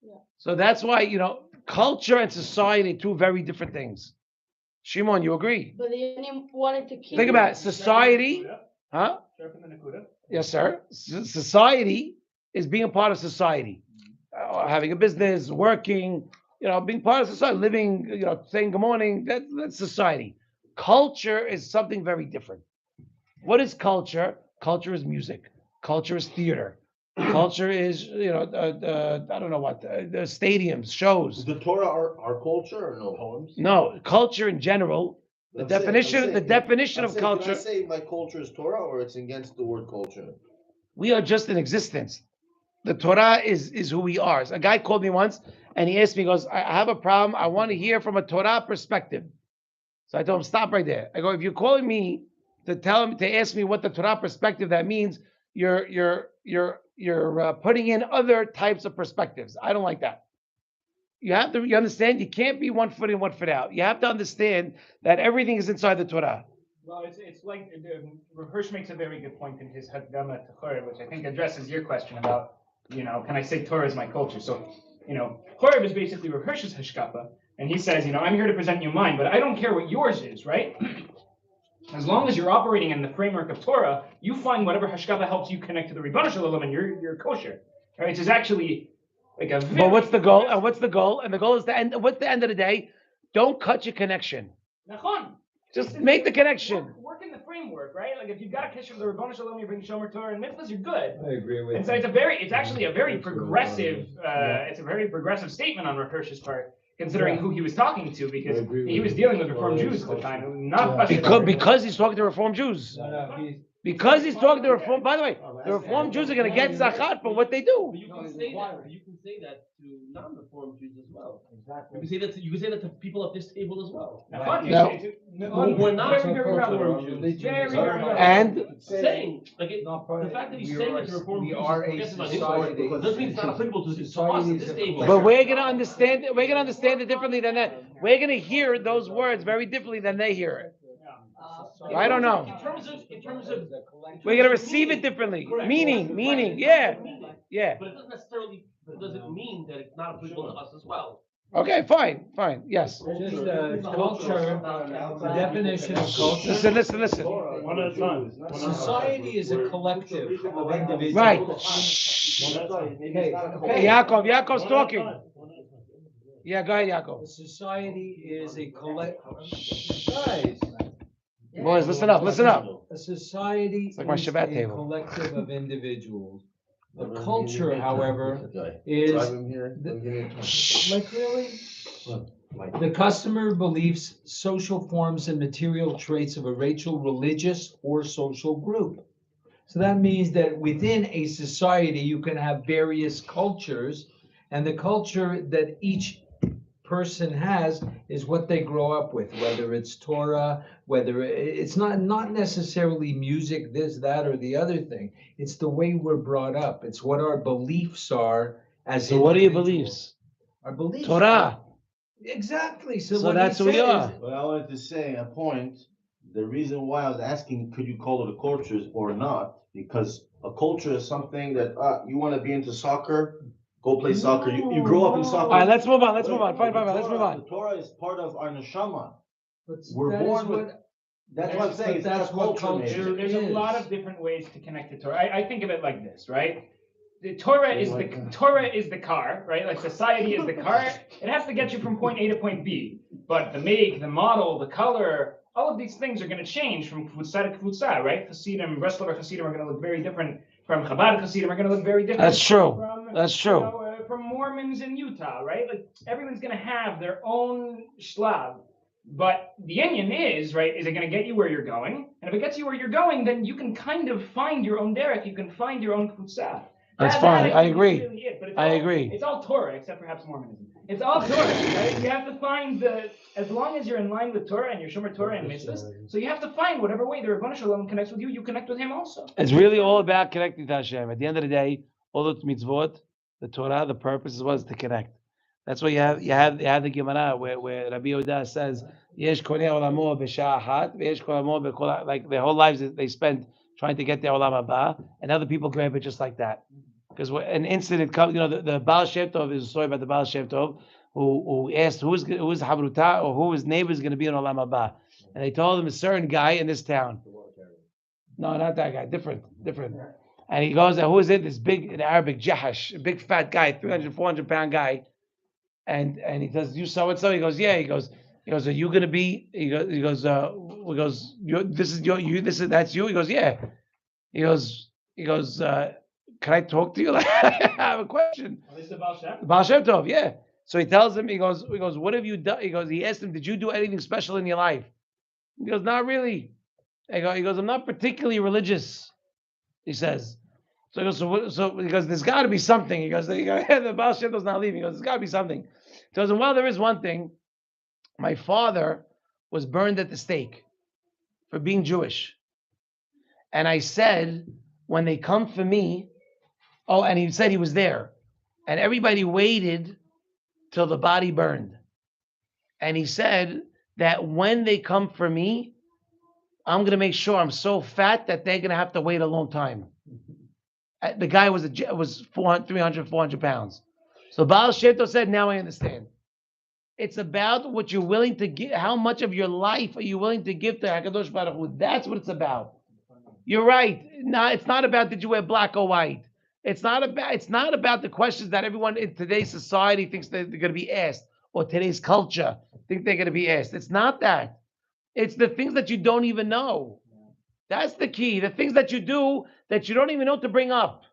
Yeah. So that's why culture and society are two very different things. Shimon, you agree? But they only wanted to keep. Think about it. Society, huh? Yes, sir. Society is being a part of society, having a business, working, being part of society, living, saying good morning. That's society. Culture is something very different. What is culture? Culture is music. Culture is theater. Culture is, I don't know what, the stadiums, shows. Is the Torah our culture or no? Poems? No, culture in general. The definition of culture. Can I say my culture is Torah or it's against the word culture? We are just an existence. The Torah is who we are. So a guy called me once and he asked me, he goes, I have a problem. I want to hear from a Torah perspective. So I told him, stop right there. I go, if you're calling me to ask me what the Torah perspective that means, you're putting in other types of perspectives. I don't like that. You understand, you can't be 1 foot in, 1 foot out. You have to understand that everything is inside the Torah. Well, it's like Hirsch makes a very good point in his Hadgama to Chorev, which I think addresses your question about, can I say Torah is my culture? So, Chorev is basically Hirsch's Hashkafa, and he says, I'm here to present you mine, but I don't care what yours is, right? As long as you're operating in the framework of Torah, you find whatever Hashkafa helps you connect to the Ribono Shel Olam, and you're kosher, right? Which is actually like a. But what's the goal? And what's the goal? And the goal is to end. What's the end of the day? Don't cut your connection. Just make the connection. Work in the framework, right? Like if you've got a connection with the Ribono Shel Olam, you bring Shomer Torah and mitzvahs, you're good. I agree with. And so it's actually a very progressive. It's a very progressive statement on Rav Hirsch's part, considering who he was talking to, because he was dealing with Reform Jews at the time, not because he's talking to Reform Jews. Because he's talking to Reform. By the way, the Reform Jews are going to get zachat for what they do. But you can say that to non-Reform Jews as well. Exactly. You can say that to people at this table as well. We're not Reform Jews. And saying the fact that he's saying that to Reform Jews doesn't mean it's not applicable to us at this table. But we're going to understand. We're going to understand it differently than that. We're going to hear those words very differently than they hear it. I don't know. In terms of we're gonna receive it differently. Meaning, yeah. But it doesn't necessarily mean that it's not applicable to us as well. Okay, fine, yes. Just culture, the definition of culture. Listen. One at a time. Society is a collective of individuals. Right. Okay. Yaakov's talking. Yeah, go ahead, Yaakov. Society is a collective. Boys, listen up. A society like my is Shabbat a table. collective of individuals. A culture, however, is like really the customer beliefs, social forms, and material traits of a racial, religious, or social group. So that means that within a society, you can have various cultures, and the culture that each person has is what they grow up with, whether it's Torah, whether it's not necessarily music, this, that, or the other thing. It's the way we're brought up. It's what our beliefs are as So what are your beliefs? Our beliefs. Torah. Exactly. So that's who we are. But I wanted to say a point. The reason why I was asking, could you call it a culture or not? Because a culture is something that you want to be into soccer. Go play soccer. You grow up in soccer. All right, let's move on. Fine. Let's move on. The Torah is part of our neshama. But We're born with. That's what I'm saying. That's what culture There's a lot of different ways to connect to Torah. I think of it like this, right? The Torah is the car, right? Like society is the car. It has to get you from point A to point B. But the make, the model, the color, all of these things are going to change from kvutzah to kvutzah, right? Hasidim, Breslover Hasidim are going to look very different. From Chabad Hasidim are going to look very different. That's true. That's true. From Mormons in Utah, right? Like everyone's going to have their own shlav. But the inyan is, right, is it going to get you where you're going? And if it gets you where you're going, then you can kind of find your own derek. You can find your own kvutzah. That's fine. I agree. Really I agree. It's all Torah, except perhaps Mormonism. It's all Torah, right? You have to find as long as you're in line with Torah and your Shomer Torah and mitzvahs, so you have to find whatever way the Ribono Shel Olam connects with you, you connect with him also. It's really all about connecting to Hashem. At the end of the day, all the mitzvot, the Torah, the purpose was to connect. That's why you have the Gemara where Rabbi Yehuda says, Yesh konei olamo b'sha'ah achat, v'yesh konei olamo b'kol, like their whole lives they spend trying to get their olam haba, and other people grab it just like that. Because an incident comes, the Baal Shem Tov is a story about the Baal Shem Tov, who asked who's Habruta or who his neighbor is going to be in Olam Haba, and they told him a certain guy in this town. No, not that guy. Different. And he goes, who is it? This big in Arabic Jahash, a big fat guy, 300, 400 pound guy. And he says, you so and so. He goes, yeah. He goes, are you going to be? He goes, that's you. He goes, yeah. He goes, can I talk to you? Like, I have a question. Baal Shem Tov, yeah. So he tells him, he goes, what have you done? He asked him, did you do anything special in your life? He goes, not really. He goes, I'm not particularly religious. He says. So he goes, he goes, there's got to be something. He goes, the Baal Shem Tov's not leaving. He goes, there's got to be something. He tells him, well, there is one thing. My father was burned at the stake for being Jewish. And I said, when they come for me, and he said he was there. And everybody waited till the body burned. And he said that when they come for me, I'm going to make sure I'm so fat that they're going to have to wait a long time. The guy was 300, 400 pounds. So Baal Shem Tov said, now I understand. It's about what you're willing to give. How much of your life are you willing to give to HaKadosh Baruch Hu? That's what it's about. You're right. It's not about did you wear black or white. It's not about the questions that everyone in today's society thinks they're going to be asked, or today's culture think they're going to be asked. It's not that. It's the things that you don't even know. That's the key. The things that you do that you don't even know to bring up.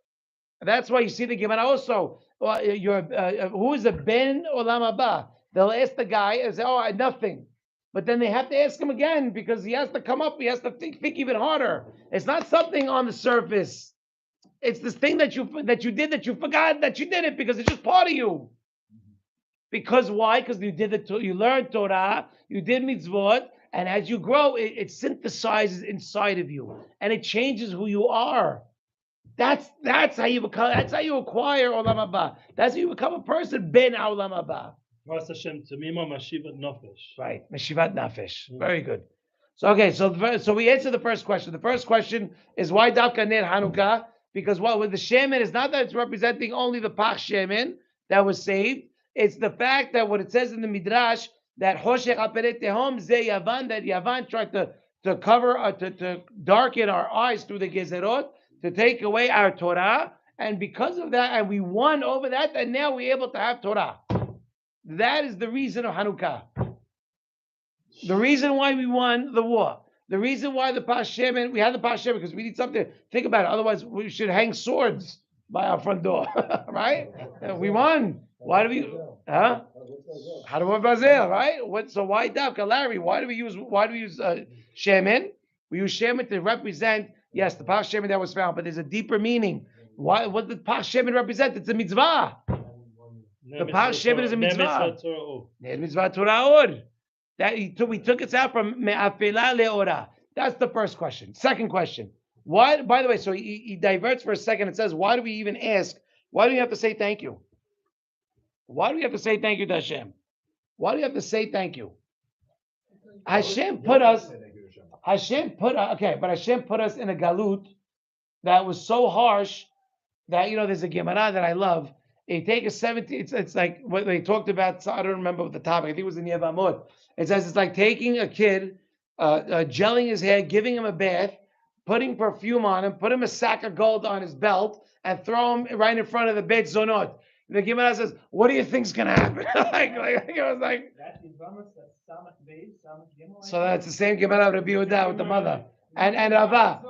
That's why you see the Gemara also. Who is a ben olam haba? They'll ask the guy and say, "Oh, nothing," but then they have to ask him again because he has to come up. He has to think even harder. It's not something on the surface. It's this thing that you did that you forgot that you did it because it's just part of you. Because why? Because you you learned Torah, you did mitzvot, and as you grow, it synthesizes inside of you, and it changes who you are. That's how you become. That's how you acquire olam haba. That's how you become a person ben olam haba. Right, meshivat nafesh. Very good. So okay, so we answered the first question. The first question is why Davka Ner Hanukkah? Because with the shemen is not that it's representing only the Pach shemen that was saved. It's the fact that what it says in the Midrash that Hoshech Aperet Tehom Ze Yavan, that Yavan tried to cover to darken our eyes through the Gezerot, to take away our Torah, and because of that, and we won over that, and now we're able to have Torah. That is the reason of Hanukkah. The reason why we won the war. The reason why the Pach Shemen, we had the Pach Shemen because we need something. Think about it. Otherwise, we should hang swords by our front door, right? We won. Why do we? Huh? How do we Brazil, right? So why Davka, Larry? Why do we use Shemen? We use Shemen to represent, yes, the Pach Shemen that was found, but there's a deeper meaning. Why? What did Pach Shemen represent? It's a mitzvah. The Pach Shemen is a mitzvah. Mitzvah Torah or. We took it out from me'afela le'ora. That's the first question. Second question. Why? By the way, so he diverts for a second and says, why do we even ask? Why do we have to say thank you? Why do we have to say thank you to Hashem? Why do we have to say thank you? Hashem put us in a galut that was so harsh that, there's a Gemara that I love. They take a 70, it's like what they talked about, I don't remember what the topic, I think it was in Yevamot. It says it's like taking a kid, gelling his hair, giving him a bath, putting perfume on him, put him a sack of gold on his belt, and throw him right in front of the Beit Zonot. The Gemara says, what do you think's going to happen? It was like... So that's the same Gemara of Rabbi Yehuda with the mother. And Rava.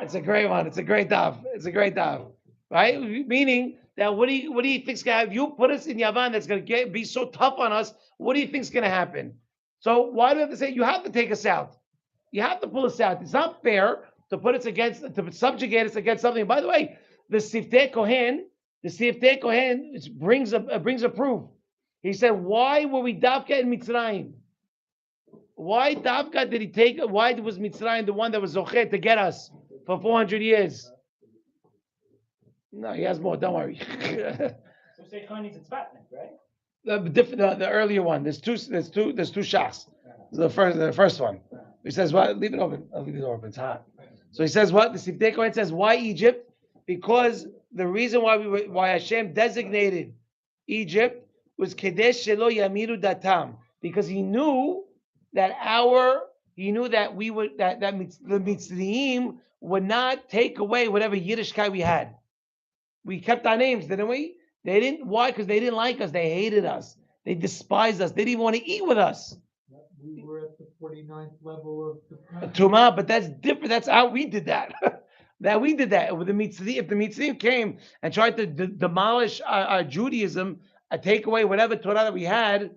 It's a great one. It's a great daf. Right? Meaning that what do you think's going to happen? You put us in Yavan that's going to be so tough on us, what do you think's going to happen? So why do we have to say, you have to take us out? You have to pull us out. It's not fair to put us against, to subjugate us against something. By the way, the Siftei Kohen brings a proof. He said, why were we Davka in Mitzrayim? Why Davka did he take? Why was Mitzrayim the one that was Zochet to get us for 400 years? No, he has more. Don't worry. The earlier one. There's two shachs. The first one. He says, "What? Leave it open. I'll leave it open. It's hot." So he says, "What?" The Siftei Kohen says, "Why Egypt? Because the reason why Hashem designated Egypt was Kedesh Shelo Yamiru Datam, because he knew that we would the Mitzrayim would not take away whatever Yiddishkeit we had. We kept our names, didn't we? They didn't. Why? Because they didn't like us. They hated us. They despised us. They didn't even want to eat with us. We were at the 49th level of the Tumah, but that's different. That's how we did that. That we did that with the Mitzrayim. If the Mitzrayim came and tried to demolish our Judaism, take away whatever Torah that we had,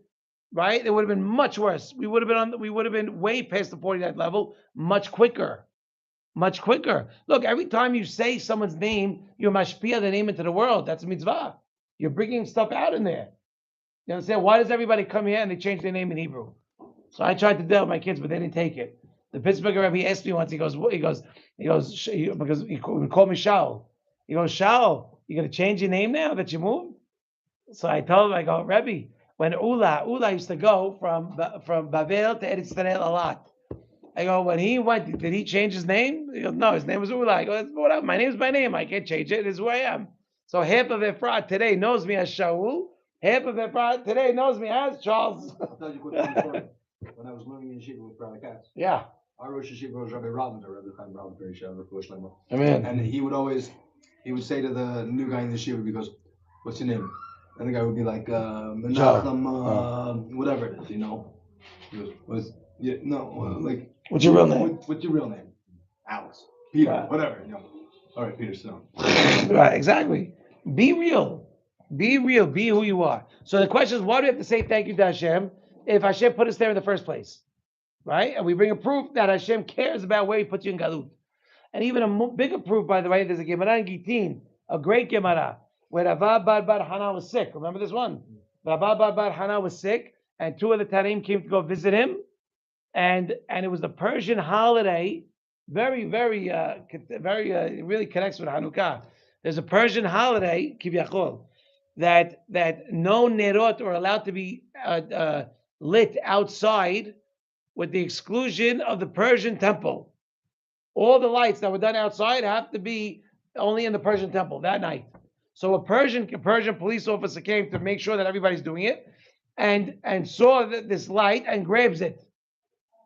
right? It would have been much worse. We would have been way past the 49th level, much quicker. Much quicker. Look, every time you say someone's name, you're mashpia the name into the world. That's a mitzvah. You're bringing stuff out in there. You understand? Why does everybody come here and they change their name in Hebrew? So I tried to tell my kids, but they didn't take it. The Pittsburgher Rebbe asked me once. He goes, because he called me Shaul. He goes, Shaul, you gonna change your name now that you moved? So I told him, I go, Rebbe, when Ula used to go from Bavel to Eretz Yisrael a lot. I go, when he went, did he change his name? He goes, no, his name was Ula. I go, that's whatever. My name's my name. I can't change it. It is who I am. So half of Efrat today knows me as Shaul. Half of Efrat today knows me as Charles. I'll tell you a quick funny story. When I was living in Yeshiva with Rabbi Katz, Yeah. our Rosh Yeshiva was Rabbi Robin, or Rabbi Chaim Robin, very sure, Rosh Lema. Amen. And he would say to the new guy in the Yeshiva, he goes, what's your name? And the guy would be like, Menachem, whatever it is, you know. He goes, like, what's your real name? What's your real name? Alex. Peter, Right. whatever, you know. All right, Peter, sit down. Right, exactly. Be real. Be real. Be who you are. So the question is, why do we have to say thank you to Hashem if Hashem put us there in the first place? Right? And we bring a proof that Hashem cares about where He puts you in Galut. And even a bigger proof, by the way, there's a Gemara in Gitin, a great Gemara, where Rava Bar Hana was sick. Remember this one? Rava Bar Hana was sick, and two of the Tarim came to go visit him, and it was the Persian holiday, very really connects with Hanukkah. There's a Persian holiday, Kivyachol, that no nerot are allowed to be lit outside, with the exclusion of the Persian temple. All the lights that were done outside have to be only in the Persian temple that night. So a Persian police officer came to make sure that everybody's doing it, and saw this light and grabs it.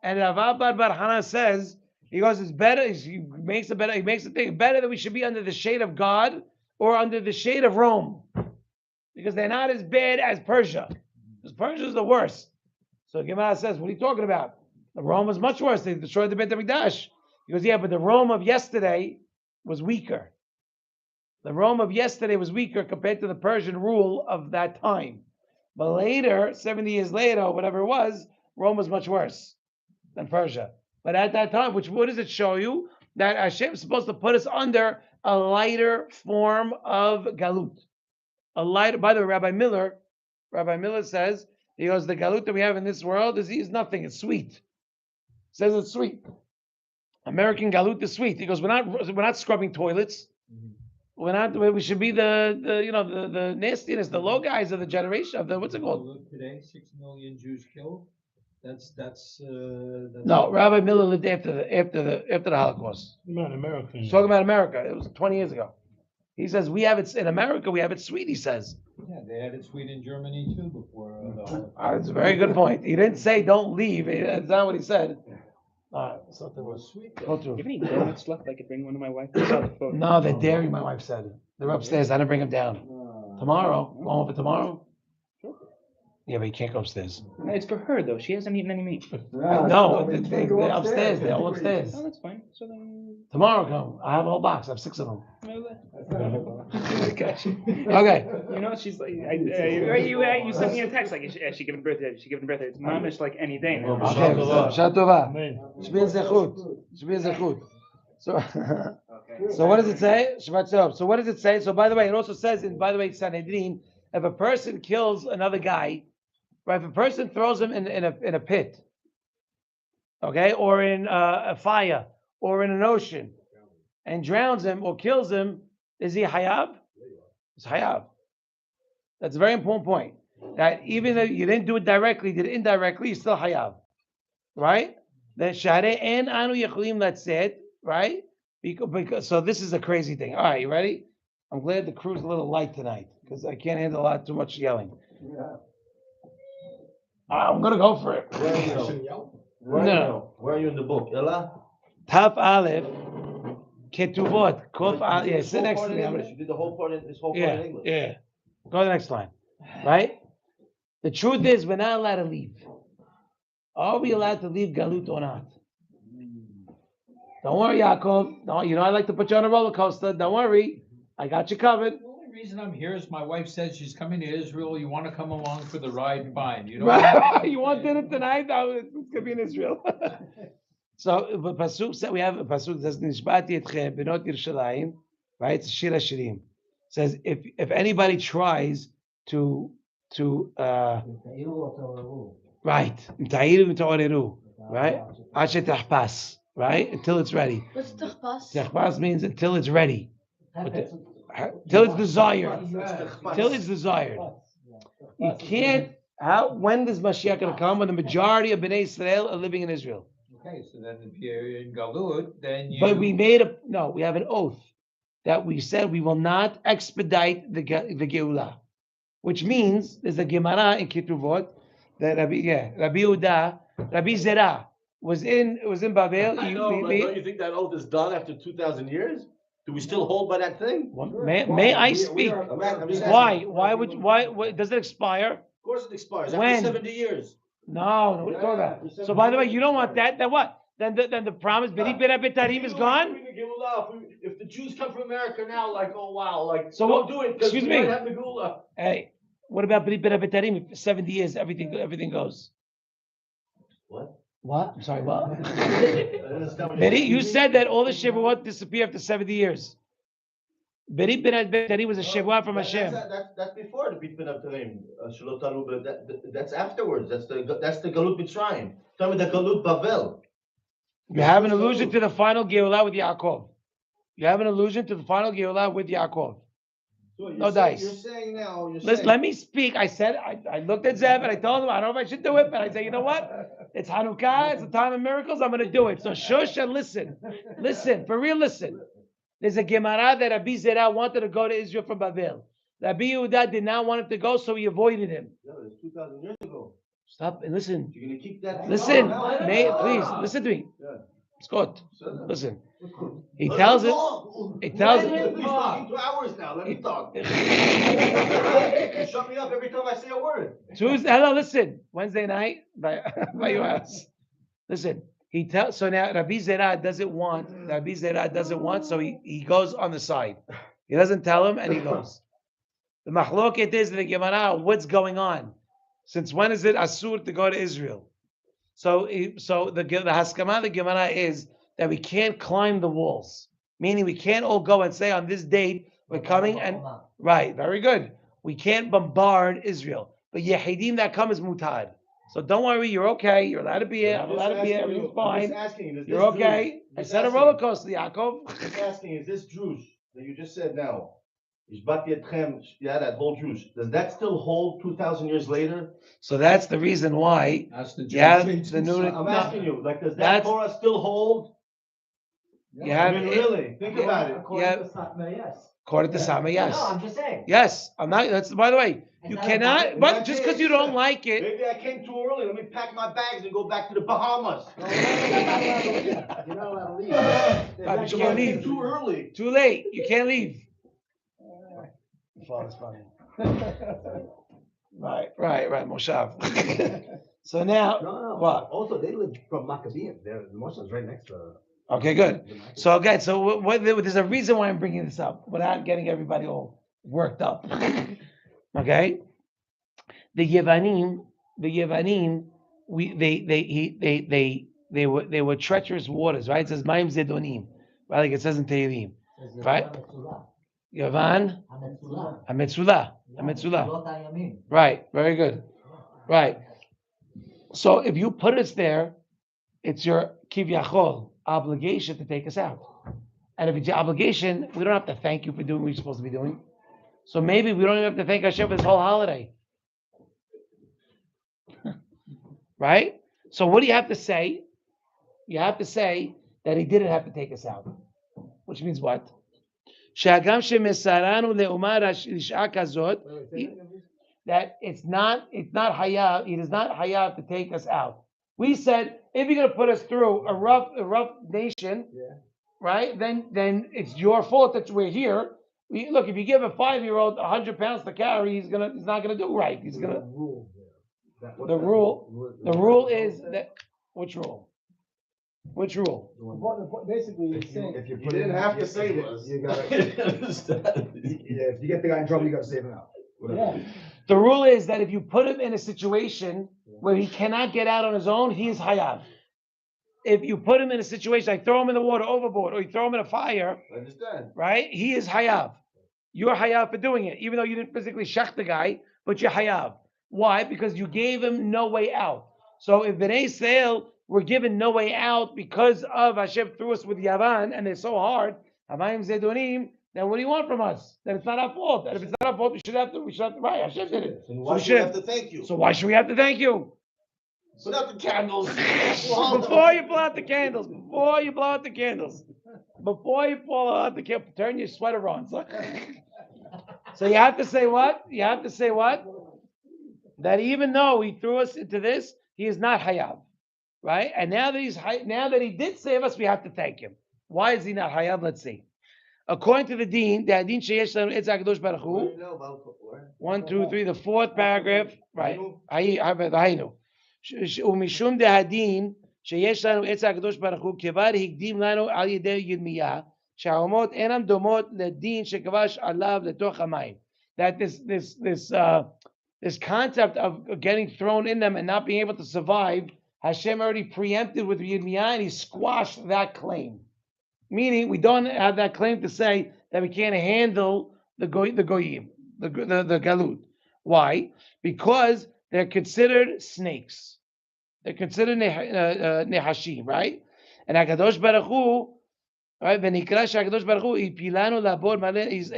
And Rav Bar Hana says, he goes, it's better. He makes the thing better that we should be under the shade of God or under the shade of Rome, because they're not as bad as Persia. Because Persia is the worst. So Gemara says, what are you talking about? The Rome was much worse. They destroyed the Beit HaMikdash. He goes, yeah, but the Rome of yesterday was weaker. The Rome of yesterday was weaker compared to the Persian rule of that time. But later, 70 years later, or whatever it was, Rome was much worse than Persia. But at that time, what does it show you? That Hashem is supposed to put us under a lighter form of Galut. A lighter, by the way, Rabbi Miller says, he goes, the Galut that we have in this world is nothing, it's sweet. He says it's sweet. American Galut is sweet. He goes, we're not scrubbing toilets. We should be the nastiness, the low guys of the generation of the, what's it called? Look today, 6 million Jews killed. That's no, Rabbi Miller lived after the Holocaust. About America. He's talking about America. It was 20 years ago. He says we have it in America. We have it sweet. He says. Yeah, they had it sweet in Germany too before the Holocaust. That's a very good point. He didn't say don't leave. That's not what he said. Something was sweet. Do you have any donuts left? I could bring one to my wife. I saw the photo. No, they're dairy. My wife said they're upstairs. I didn't bring them down. Tomorrow, going over tomorrow. Yeah, but you can't go upstairs. It's for her though. She hasn't eaten any meat. No, they're upstairs. They're all upstairs. Oh, that's fine. So then Tomorrow come. I have a whole box. I have 6 of them. Gotcha. Okay. You know, she's like, you sent me a text like, is she giving birthday? Is she giving birthday? It's mamish like any day now. Okay. Shabbat Tova. Shbi Zechut. So what does it say? Shabbat Tov. So what does it say? So by the way, it also says Sanhedrin, if a person kills another guy, right? If a person throws him in a pit, okay, or in a fire, or in an ocean, and drowns him or kills him, is he hayab? It's hayab. That's a very important point. That even though you didn't do it directly, you did it indirectly, you're still hayab, right? That share and anu yechulim. That's it, right? Because so this is a crazy thing. All right, you ready? I'm glad the crew's a little light tonight because I can't handle too much yelling. I'm gonna go for it. Where are you? Where are you in the book? Ella? Taf Aleph, Ketuvot, Kof Aleph. Yeah, sit next to me. You did the whole part in this whole part Yeah, in English. yeah. Go to the next line. Right? The truth is, we're not allowed to leave. Are we allowed to leave Galut or not? Don't worry, Yaakov. No, I like to put you on a roller coaster. Don't worry. I got you covered. The only reason I'm here is my wife said she's coming to Israel. You want to come along for the ride? Fine. You know. Right. You want dinner tonight? No, it's gonna be in Israel. So the pasuk said we have a pasuk that says Nishbati etchem benot Yerushalayim, right? It's Shir Hashirim. Says if anybody tries to right, right? Asher tahpas, right? Until it's ready. What's tahpas? Tahpas means until it's ready. Till it's desired. Till it's desired. You can't. When does Mashiach gonna come? When the majority of Bnei Israel are living in Israel. Okay, so then if you're in Galut, then you. But we have an oath that we said we will not expedite the Geulah, which means there's a Gemara in Ketuvot that Rabbi Zera was in Babel. I know, but don't you think that oath is done after 2,000 years? Do we still hold by that thing? May I speak? Why does it expire? Of course it expires When? after 70 years. No, what are you talking about? So by the way, you don't want that. Then what? Then the promise B'nai B'tarim is gone? If the Jews come from America now, like, oh wow, like, So don't what- do it because we excuse me. might have the Geulah. Hey, what about B'nai B'tarim? If 70 years, everything goes. What? What? I'm sorry, what? I don't understand what B'nai, you said that all the Shavuot disappear after 70 years. B'nai B'tarim was a Shavuot from Hashem. That's before the Brit B'nai Shalot Talu, but that's afterwards. That's the Galut Mitzrayim. Tell me the Galut Bavel. You have an allusion to the final Geulah with Yaakov. You have an allusion to the final Geulah with Yaakov. So No dice. You're saying now. Let me speak. I said, I looked at Zev and I told him, I don't know if I should do it, but I said, you know what? It's Hanukkah, it's a time of miracles, I'm going to do it. So shush and listen. Listen, for real, listen. There's a Gemara that Rabbi Zera wanted to go to Israel from Babel. Rabbi Yehuda did not want him to go, so he avoided him. No, it's 2,000 years ago. Stop and listen. You're going to keep that. Listen, please, listen to me. Scott, listen. He tells it. He tells it. He's talking 2 hours now. Let me talk. You shut me up every time I say a word. Tuesday, hello, listen. Wednesday night by your house. Listen, he tells. So now Rabbi Zera doesn't want. So he goes on the side. He doesn't tell him, and he goes. The machloket is in the Gemara. What's going on? Since when is it asur to go to Israel? So the haskama of the Gemara is that we can't climb the walls, meaning we can't all go and say on this date we're coming and right. Very good. We can't bombard Israel, but Yehidim that come is mutad. So don't worry, you're okay. You're allowed to be here. I'm allowed to be here. Everything's fine. You're okay. I said a roller coaster, Yaakov. I'm just asking, is this Jews that you just said now? Yeah, that whole Jews. Does that still hold 2,000 years later? So that's the reason why. That's the The new. I'm asking you, like, does that That's- Torah still hold? You have Really? Think about it. According to Sama, yes. No, I'm just saying. Yes, I'm not. That's by the way. You It's not cannot. about- But just because you don't like it, Maybe I came too early. Let me pack my bags and go back to the Bahamas. You're not allowed to leave. but you can't leave. Too early. Too late. You can't leave. Father's funny. Right, Moshav. So now, No. what? Also, they live from Maccabean. The Moshe's right next to. Okay, good. So again, there's a reason why I'm bringing this up without getting everybody all worked up. Okay, the Yevanim, they were treacherous waters, right? It says Maim Zedonim, right? Like it says in Tehillim, right? Yavan, Hametzulah. Right, very good. Right. So if you put us there, it's your kivyachol obligation to take us out. And if it's your obligation, we don't have to thank you for doing what you're supposed to be doing. So maybe we don't even have to thank Hashem for this whole holiday. Right? So what do you have to say? You have to say that he didn't have to take us out. Which means what? שהגם שמסרנו לאומה רשעה כזאת, that it's not hayav. It is not hayav to take us out. We said if you're going to put us through a rough nation, right? Then it's your fault that we're here. Look, if you give a 5-year-old 100 pounds to carry, he's not gonna do right. He's gonna. The rule is that which rule? Which rule? Basically, it's saying If you didn't have to save us, you gotta understand. Yeah, if you get the guy in trouble, you gotta save him out. Yeah. The rule is that if you put him in a situation where he cannot get out on his own, he is hayav. If you put him in a situation like throw him in the water overboard, or you throw him in a fire, I understand. right? He is hayav. You're hayav for doing it, even though you didn't physically shach the guy, but you're hayav. Why? Because you gave him no way out. So if Bnei Yisrael were given no way out because of Hashem threw us with Yavan and they're so hard, Hamayim Zedonim, then what do you want from us? Then it's not our fault. And if it's not our fault, we should have to right. Hashem did it. And why should we have to thank you? So why should we have to thank you? Put out the candles. Before you blow out the candles. Before you blow out the candles. Before you blow out the candles, turn your sweater on. So you have to say what? You have to say what? That even though he threw us into this, he is not hayav, right? And now that he did save us, we have to thank him. Why is he not hayav? Let's see. According to the Deen sheyesh lanu etz hakadosh baruch hu. 1, 2, 3, the fourth paragraph, right? Haynu. ומishum דהדין שיש לנו עץ הקדוש ברוך הוא כבר הקדים לנו על ידי ירמיה שהאומות אינם דומות לדין שכבש עליו לתוך המים. That this concept of getting thrown in them and not being able to survive, Hashem already preempted with Yirmiyah and he squashed that claim. Meaning we don't have that claim to say that we can't handle the goyim, the galut. Why? Because they're considered snakes. They're considered nehashim, right? And Hakadosh Baruch Hu, right?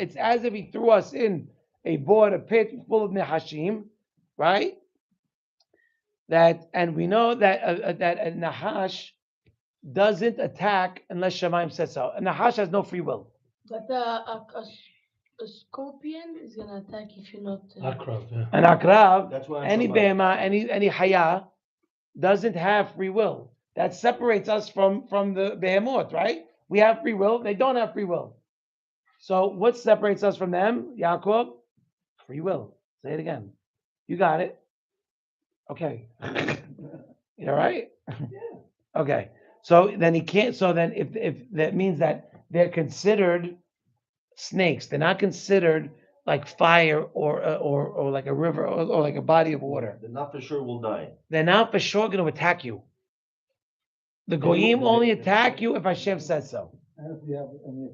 It's as if he threw us in a pit full of nehashim, right? And we know that that a nahash doesn't attack unless Shemaim says so. A nahash has no free will. But a scorpion is gonna attack if you're not. Akrav, yeah. An akrav, That's why any behema, any haya, doesn't have free will. That separates us from the behemoth, right? We have free will; they don't have free will. So what separates us from them, Yaakov? Free will. Say it again. You got it. Okay. You all right? Yeah. Okay. So then he can't. So then, if that means that they're considered snakes, they're not considered like fire or like a river or like a body of water. They're not for sure will die. They're not for sure going to attack you. The goyim only attack you if Hashem says so. And if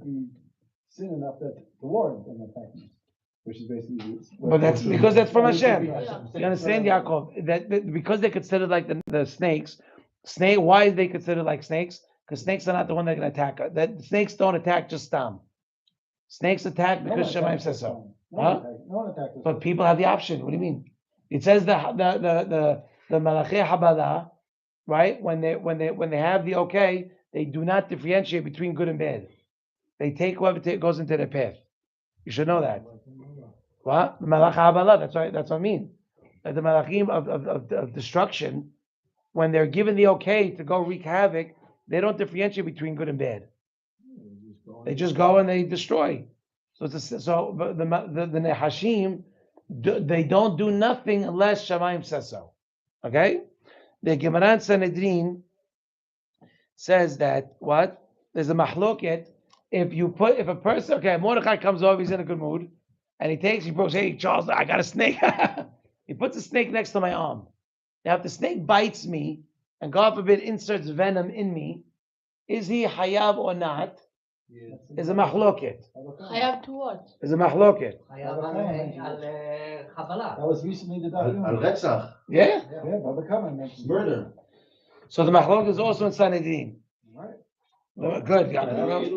we sin enough that the war is going to attack us, which is basically. But that's because that's from Hashem. You understand, Yaakov? That because they're considered like the snakes. Why are they considered like snakes? Because snakes are not the one that can attack. That snakes don't attack just stam. Snakes attack because Shemaim says so. Huh? But people have the option. What do you mean? It says the Malachei Habala, right? When they have the okay, they do not differentiate between good and bad. They take whoever goes into their path. You should know that. What? The Malachei Habala. That's right. That's what I mean. Like the Malachim of destruction, when they're given the okay to go wreak havoc, they don't differentiate between good and bad. They just go and they destroy. So the Nehashim, they don't do nothing unless Shamayim says so. Okay? The Gemara Sanhedrin says that what? There's a mahloket. If a person, okay, Mordechai comes over, he's in a good mood, and he goes, hey Charles, I got a snake. He puts a snake next to my arm. Now if the snake bites me, and God forbid inserts venom in me, is he hayav or not? Is a mahloket. I have to what? Is a mahloket. That was recently the document. Al Retzach. Yeah? Yeah, Murder. So the mahloket is also in Sanhedrin. Right. Good.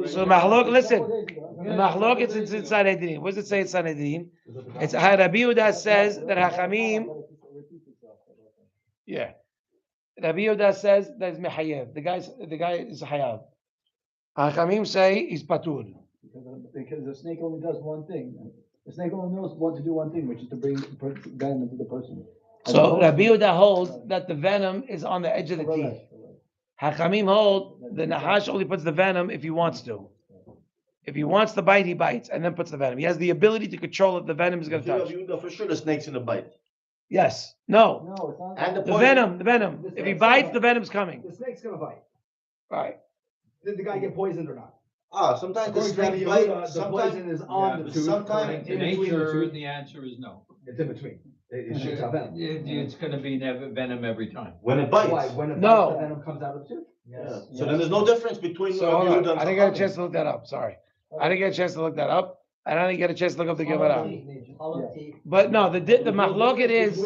So the mahloket, listen. The mahloket is in Sanhedrin. What does it say in Sanhedrin? It's Rabbi Yehuda says that Hachamim. Yeah. Rabbi Yehuda says that is mehayev. The guy is hayav. Hachamim say he's patur. Because the snake only does one thing. The snake only knows what to do one thing, which is to bring venom into the person. So Rabbi Yehuda holds that the venom is on the edge of the teeth. Hachamim hold the Nahash only puts the venom if he wants to. If he wants to bite, he bites and then puts the venom. He has the ability to control if the venom is going to touch. For sure, the snake's gonna bite. Yes. No. No, it's not. And The venom. If he bites, the venom's coming. The snake's gonna bite. Right. Did the guy get poisoned or not? Sometimes the According to snake Rabbi bite. Yehuda, the poison is on the tooth. Sometimes To nature, the answer is no. It's in between. It shoots out venom. It's gonna be venom every time. when it bites. Why? When it No. bites, the venom comes out of the tooth? Yeah. So then there's no difference between. So hold Rabbi on. Yehuda and I didn't get a Chachamim. chance to look that up. Sorry. I didn't get a chance to look that up. And I didn't get a chance to look up the Gemara. But no, the machloket is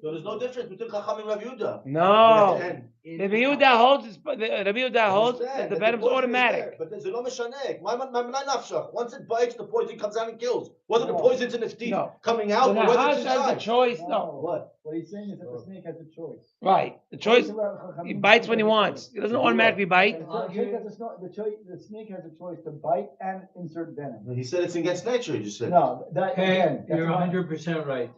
So there's no difference between Chachamim and Rabbi Yehuda. no. And- Rabbi Yehuda holds that the venom's poison is automatic. there, but there's no mishaneh. Once it bites, the poison comes out and kills. Whether the poison's in its teeth No. coming The out or whether Nahash it's has the inside. choice. No. No. What he's saying is that the snake has a choice. Right. The choice. He bites when he wants. He doesn't automatically bite. The snake has a choice to bite and insert venom. He said it's against nature. He just said. No, that again. You're 100% right.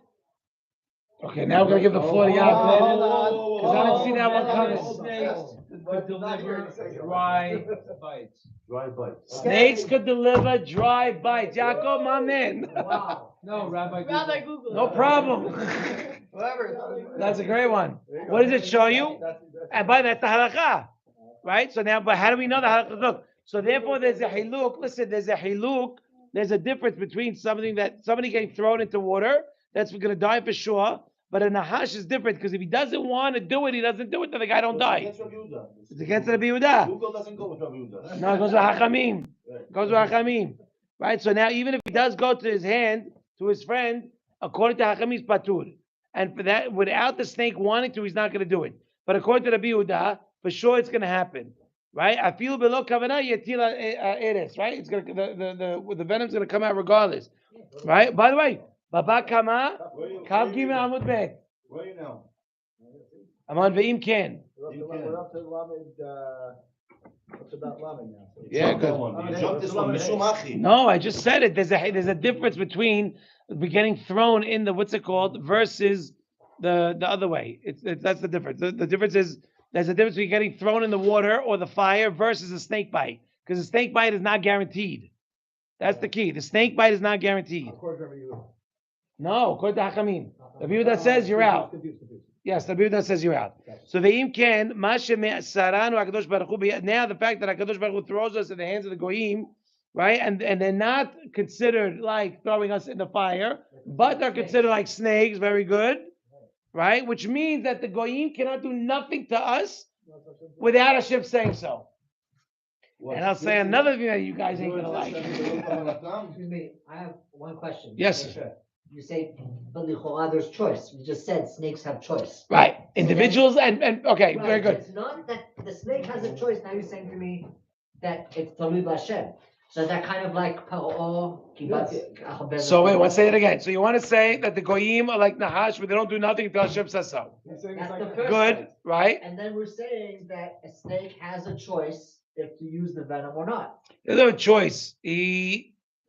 Okay, now we're gonna give the floor to Yaakov. Hold on. Because I didn't see that one coming. Snakes could deliver dry bites. Dry bites. Snakes could deliver dry bites. Yaakov, my man. Wow. No, Rabbi. Rabbi Google. No problem. That's a great one. What does it show you? And by that's the halakha, right? So now, but how do we know the halakha? Look, so therefore there's a hiluk. Listen, there's a hiluk. There's a difference between somebody getting thrown into water, that's going to die for sure. But a nahash is different because if he doesn't want to do it, he doesn't do it, then the guy don't die. It's against Rabbi Yehuda. Google doesn't go with Rabbi Yehuda. No, it goes with Hachamim. It goes with Hachamim. Right? So now, even if he does go to his hand, to his friend, according to Hachamim, he's patur. And for that, without the snake wanting to, he's not going to do it. But according to Rabbi Yehuda, for sure it's going to happen. Right? I feel below kavanah yetila eres. Right? It's going to the venom's going to come out regardless. Right? By the way, Baba Kama, Kav Gimel Amud Bet. Where are you now? I'm on Ve'im Ken. We're up to Lamed, what's about Lamed now? Yeah, good. You jumped this one. Mishum Achi. No, I just said it. There's a difference between getting thrown in the what's it called versus the other way. That's the difference. The difference is there's a difference between getting thrown in the water or the fire versus a snake bite, because a snake bite is not guaranteed. That's the key. The snake bite is not guaranteed. No, according to Hachamim. The view that says you're out. Yes, the view that says you're out. So the im ken saranu Hakadosh Baruch Hu. Now the fact that Hakadosh Baruch Hu throws us in the hands of the goyim, right, and they're not considered like throwing us in the fire, but they're considered like snakes. Very good, right? Which means that the goyim cannot do nothing to us without Hashem saying so. And I'll say another thing that you guys ain't gonna like. Excuse me, I have one question. Yes, sir. You say, but there's choice. You just said snakes have choice. Right. Individuals and okay, Right, very good. It's not that the snake has a choice. Now you're saying to me that it's Talud Hashem. So that kind of like Paro. So wait, let's say it again. So you want to say that the goyim are like Nahash, but they don't do nothing until Hashem says so. That's the first Good, side. right? And then we're saying that a snake has a choice if to use the venom or not. There's no choice.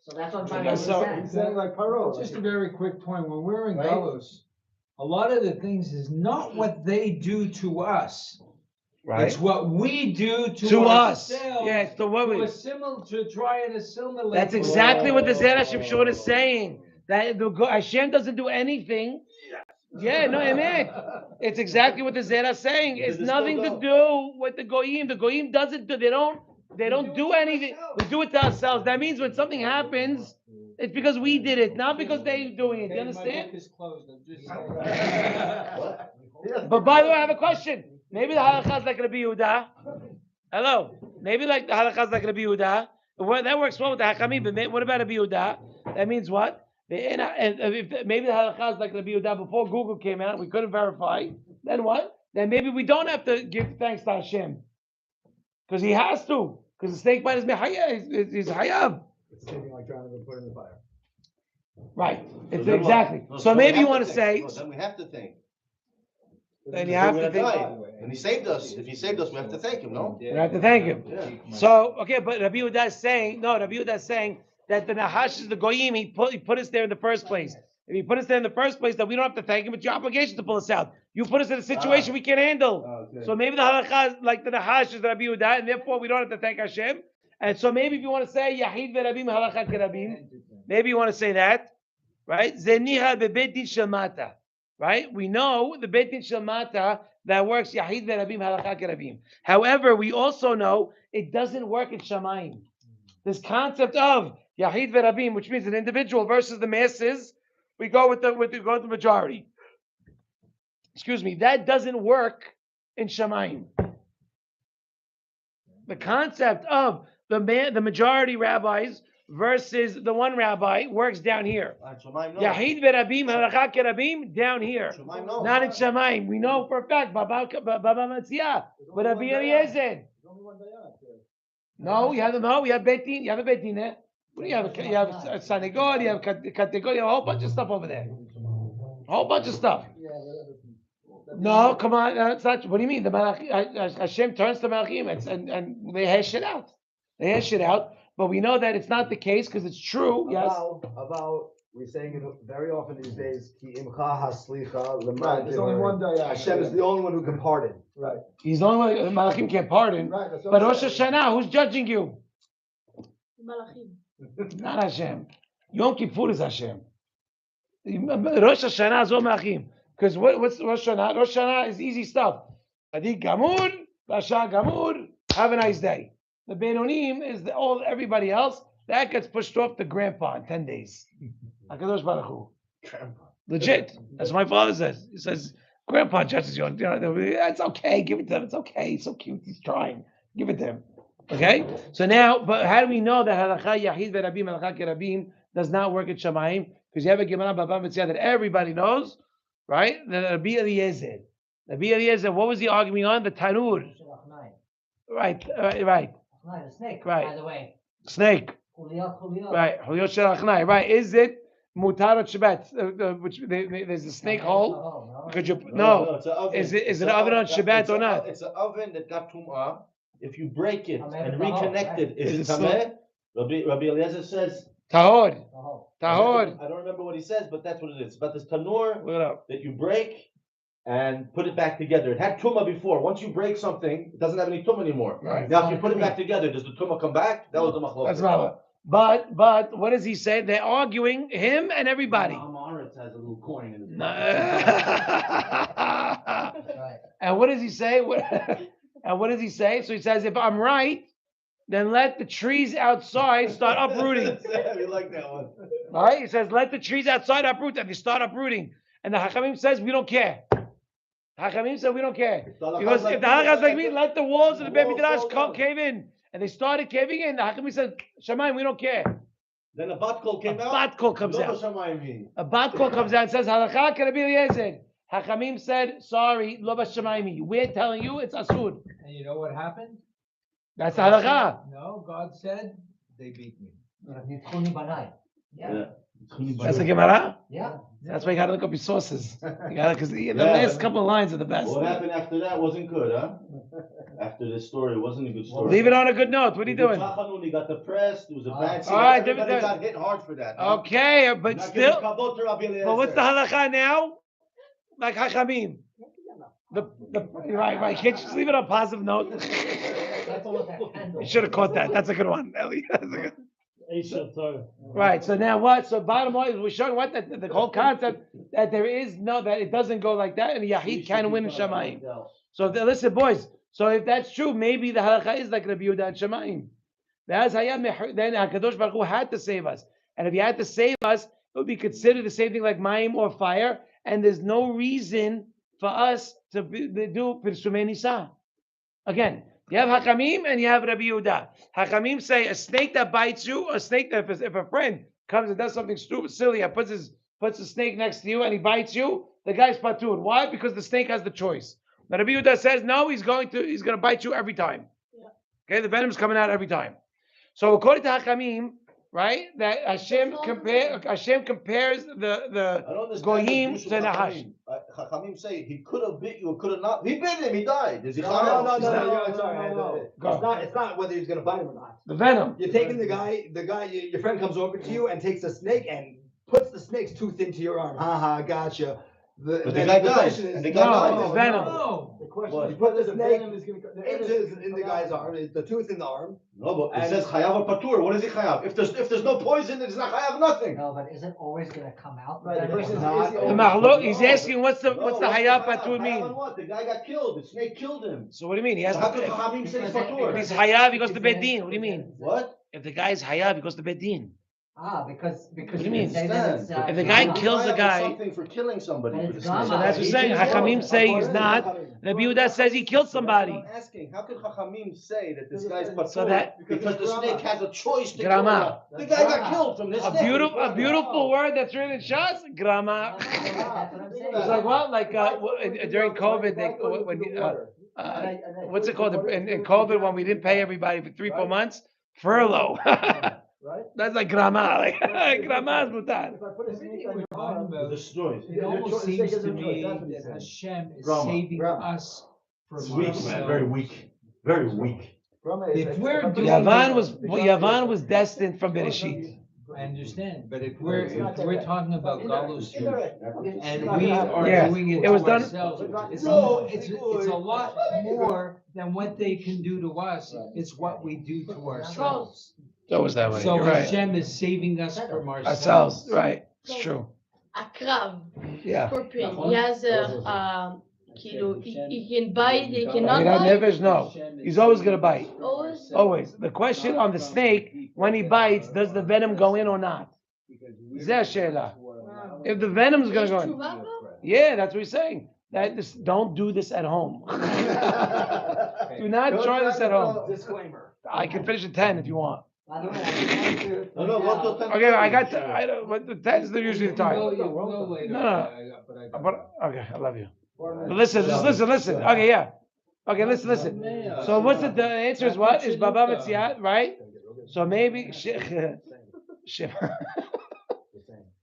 So that's what I'm trying to So- understand. like Paro. Just a very quick point, when we're in Right? Galus, a lot of the things is not what they do to us. It's what we do to us. ourselves. Yeah, it's the what we. To try and assimilate. That's exactly what the Zera Shimshon is saying. That Hashem doesn't do anything. Yeah, no, amen. It's exactly what the Zera is saying. It's nothing to do with the goyim. The goyim doesn't do. They don't do anything. We do it to ourselves. That means when something happens, it's because we did it, not because they're doing it. You understand? But by the way, I have a question. Maybe the halakha is like Rabbi Yehuda. Hello. Maybe like the halakha is like Rabbi Yehuda. That works well with the Hakamim. But what about Rabbi Yehuda? That means what? Maybe the halakha is like Rabbi Yehuda before Google came out. We couldn't verify. Then what? Then maybe we don't have to give thanks to Hashem. Because he has to. Because the snake bite is he's hayav. It's something like trying to put in the fire. Right. It's then exactly. what? So we maybe have you want to say. Then we have to think. then you have We're to gonna think. die. And he saved us. If he saved us, we have to thank him, no? We have to thank him. Yeah. So, okay, but Rabbi Yehuda is saying, no, Rabbi Yehuda is saying that the Nahash is the Goyim, he put us there in the first place. If he put us there in the first place, then we don't have to thank him. It's your obligation to pull us out. You put us in a situation we can't handle. Okay. So maybe the halakha is like the Nahash is Rabbi Yehuda, and therefore we don't have to thank Hashem. And so maybe if you want to say Yahid ve'Rabim halakha kerabim, maybe you want to say that, right? Zeniha bebeit din shel mata, right? We know the beit din shel mata that works Yahid ve'Rabim halakha kerabim. However, we also know it doesn't work in Shamayim. This concept of Yahid ve'Rabim, which means an individual versus the masses, we go with the majority. Excuse me, that doesn't work in Shamayim. The concept of the majority rabbis versus the one rabbi works down here. Yahid ve'Rabim halakha kerabim down here, not in Shamayim. We know for a fact Baba Matzia, but Rabbi Eliezer. No, you have Beit Din. You have a Beit Din there. What do you have? You have a Sanegor, you have Kategor, you have a whole bunch of stuff over there. A whole bunch of stuff. No, come on, that's not. What do you mean? The Malach, Hashem turns to Malachim and they hash it out. They hash it out, but we know that it's not the case because it's true. Yes. About we're saying it very often these days. Ki imcha haslicha Right, there's only one day. Hashem is the only one who can pardon. Right. He's the only one Malachim can't pardon. Right. That's what But I'm Rosh saying. Hashanah, who's judging you? Malachim. Not Hashem. Yom Kippur is Hashem. Rosh Hashanah is all Malachim. Because what's Rosh Hashanah? Rosh Hashanah is easy stuff. Adik Gamur, Rasha Gamur, have a nice day. The Benonim is everybody else. That gets pushed off to grandpa in 10 days. HaKadosh Baruch Hu. Legit. That's what my father says. He says, grandpa judges you. It's okay. Give it to him. It's okay. He's so cute. He's trying. Give it to him. Okay? So now, but how do we know that halakha Yahid ve'Rabim halakha kerabim does not work at Shamayim? Because you have a Gemara Baba Mitzvah that everybody knows, right? The Rabbi Eliezer. Rabbi Eliezer, what was he arguing on? The Tanur. Right. The snake, Right. by the way. Snake. Chuliyot. Right. Chuliyot shel achnai. Right. Is it mutarat Shabbat? Which there's a snake hole. Could you no? Is it an oven on Shabbat or not? It's an oven that got tum'ah. If you break it Tameh and tahor, reconnect it, is it Is it tameh? Rabbi Eliezer says Tahor. tahor. I don't remember what he says, but that's what it is. It's about this tanur Look it up. that you break and put it back together. It had tumah before. Once you break something, it doesn't have any tumah anymore. Right. Now, if you put it back together, does the tumah come back? That was the machlok. That's Rava. But what does he say? They're arguing him and everybody. Amaretz has a little coin in his Right. And what does he say? And what does he say? So he says, if I'm right, then let the trees outside start uprooting. We like that one. Right? He says, let the trees outside uproot, and they start uprooting. And the Hachamim says, we don't care. Hachamim said, we don't care. Because if the halakha is like me, let the walls of the Beit Midrash cave in. And they started caving in. The Hachamim said, Shamayim, we don't care. Then a bat kol came out. Bat kol comes out. A bat kol comes out and says, halakha Rabbi Eliezer. Hachamim said, sorry, lo b'shamayim. We're telling you it's asur. And you know what happened? That's the halakha. No, God said, they beat me. Yeah. That's the Gemara? Yeah. That's why you gotta look up your sources. Because the last couple of lines are the best. What happened after that wasn't good, huh? After this story, it wasn't a good story. Leave it on a good note. What are you doing? He got depressed. It was a bad scene. All right, Everybody got hit hard for that. Huh? Okay, but Not still. giving kabod to Rabbi Eliezer. But what's the halakha now? Like Hachamim. Right. Can't you just leave it on a positive note? You should have caught that. That's a good one, Ellie. That's a good. Right. So now what? So bottom line is we're showing what the whole concept that there is that it doesn't go like that, and the Yahid can win in Shamayim. So listen, boys. So if that's true, maybe the halakha is like Rabbi Yehuda and Shamayim. Then Hakadosh Baruch Hu had to save us, and if He had to save us, it would be considered the same thing like Mayim or fire. And there's no reason for us to do Pirsumei Nisa. Again, you have Hakamim and you have Rabbi Yehuda. Hakamim say a snake that bites you, a snake that if a friend comes and does something stupid, silly, and puts a snake next to you and he bites you, the guy's patur. Why? Because the snake has the choice. But Rabbi Yehuda says no, he's going to bite you every time. Yeah. Okay, the venom's coming out every time. So according to Hakamim, right? That Hashem compares the I don't understand goyim the to Jewish Nahash. Chachamim. Chachamim say he could have bit you or could have not. He bit him. He died. Is he No, chayav? no. Go. It's not whether he's gonna bite him or not. The venom. You're taking the guy, your friend comes over to you and takes a snake and puts the snake's tooth into your arm. Ha, gotcha. But the guy died. question is, And the guy died. It's venom. No. The question What? is, you put the snake in the guy's arm, the tooth in the arm. No, but it And- says chayav or patur. What is he chayav? If there's no poison, it's not chayav nothing. No, but is it always gonna come out? Right, the Then question it's is, not. is the The Oh, mahlok, he's asking what's the No, hayab chayav? patur Chayav mean? on what? The guy got killed. The snake killed him. So what do you mean? He has So how could to. Chachamim say it's If patur? he's hayab, he goes to Beit Din. What do you mean? What? If the guy is hayab, he goes to Beit Din. Because do you you mean? can say that it's. If the guy He's kills the chayav guy- something for killing somebody. But with it's a snake. gone. So that's what I'm saying. Hachamim say he's not. Rabbi Yehuda says he killed somebody. That's what I'm asking. How could Chachamim say that this guy's patur? So that- because the snake has a choice to kill Grama. him. The guy got killed from this A snake. beautiful word that's written in Shas, grama. It's like what? Like during COVID, what's it called? In COVID, when we didn't pay everybody for 3-4 months, furlough. Right? That's like grama. Like grama is mutar. If I put a snake on your It arm, Destroys. almost seems to me that Hashem is Brahma. saving Brahma. us It's from weak, ourselves. man. Very weak. Very weak. If we're doing- Yavan was destined from Bereshit. I understand, but if we're talking about Galus and we Yeah. are doing it It was to done- ourselves, it's a lot more than what they can do to us. It's what we do to ourselves. It's always that way. So You're right. Hashem is saving us from Ourselves, right? It's true. Akram, Yeah. scorpion, he has a, he can bite, he cannot Avirat bite. nefesh, no. He's always gonna bite. Always. Always. The question on the snake, when he bites, does the venom go in or not? Zeh she'ela. If the venom's gonna go in. Yeah, that's what he's saying. Don't do this at home. Do not try this at home. Disclaimer. I can finish at 10 if you want. By the way, I just wanted to No, point go out- till 10. Okay, I got but the 10 is usually the time. We'll go later. No. But I got- But, okay, I love you. But listen, just listen. Okay, yeah. Okay, listen. So what's the answer is what? Is Baba Metziat, right? So maybe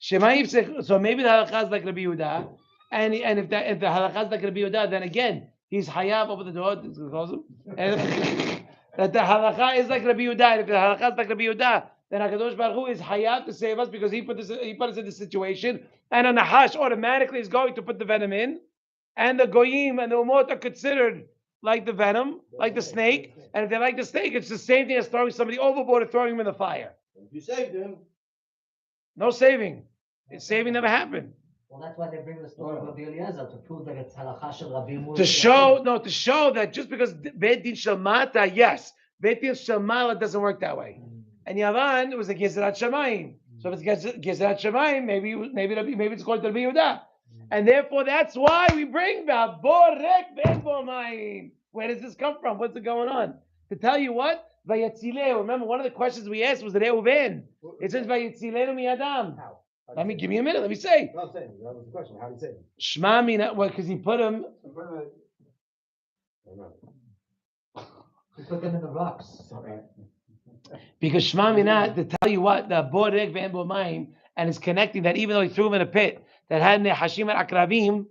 Shemayim, so maybe the halakha is like Rabbi Yehuda, and if the halakha is like Rabbi Yehuda, then again he's hayav over the door. And that the halakha is like Rabbi Yehuda, and if the halakha is like Rabbi Yehuda, then Hakadosh Baruch Hu is hayav to save us because he put us in this situation, and a nahash automatically is going to put the venom in, and the goyim and the umot are considered like the venom, like the snake, and if they like the snake, it's the same thing as throwing somebody overboard or throwing him in the fire. If you saved him. No saving. It's saving never happened. Well, that's why they bring the story of Rabbi Eliezer to prove that it's halakha shel Rabbi Musa. To show that just because Beit Din Shel Mata, yes, Beit Din Shel Mala doesn't work that way. And Yavan, it was a Gezerat Shamayim. So if it's Gezerat Shamayim, maybe it's called Rabbi Yehuda. And therefore, that's why we bring the Borek Ben Bomayim. Where does this come from? What's going on? To tell you what? Vayetzileu. Remember, one of the questions we asked was the Reuven. It says Vayetzileu miyadam. Give me a minute. Let me say. No, I'm saying, that was the question. How do you say it? Shma mina. Well, because he put him. You put them in the rocks. Because Shma mina, to tell you what, the Borek Ben Bomayim, and it's connecting that even though he threw him in a pit that had Nehashim and Akravim,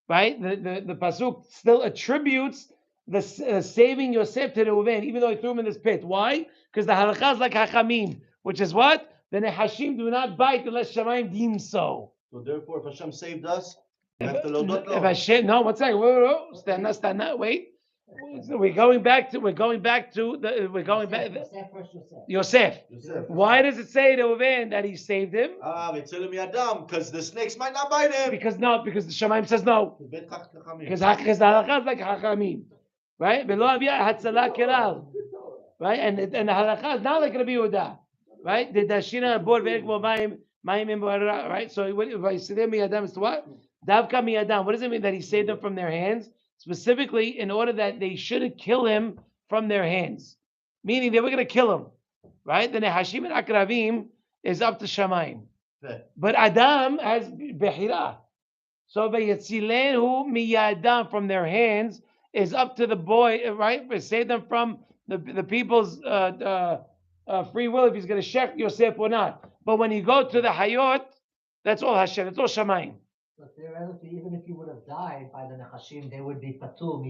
right? The pasuk still attributes the saving Yosef to Reuven, even though he threw him in this pit. Why? Because the halakha is like Hachamim, which is what? The Nehashim do not bite unless Shamayim deems so. So therefore, if Hashem saved us, we have to know If Hashem, no, one second, wait, stand up, wait. We're going back to Yosef. Why does it say to Reuven that he saved him? Because the snakes might not bite him. Because the Shamayim says no. Because the halakha is like Hachamim. Right? Right? And the halakha is not like Rabbi Yehuda. Right? The dashina bor ve'ek mayim right? So vayisirem miyadam is what? Davka miyadam. What does it mean that he saved them from their hands? Specifically, in order that they shouldn't kill him from their hands. Meaning they were going to kill him. Right? The nehashim and akravim is up to Shamayim. But Adam has behira. So vayitzilenu miyadam from their hands is up to the boy, right? Save them from the people's free will if he's going to shech Yosef or not. But when you go to the Hayot, that's all Hashem. It's all Shamayim. So theoretically, even if you would have died by the Nechashim, they would be patur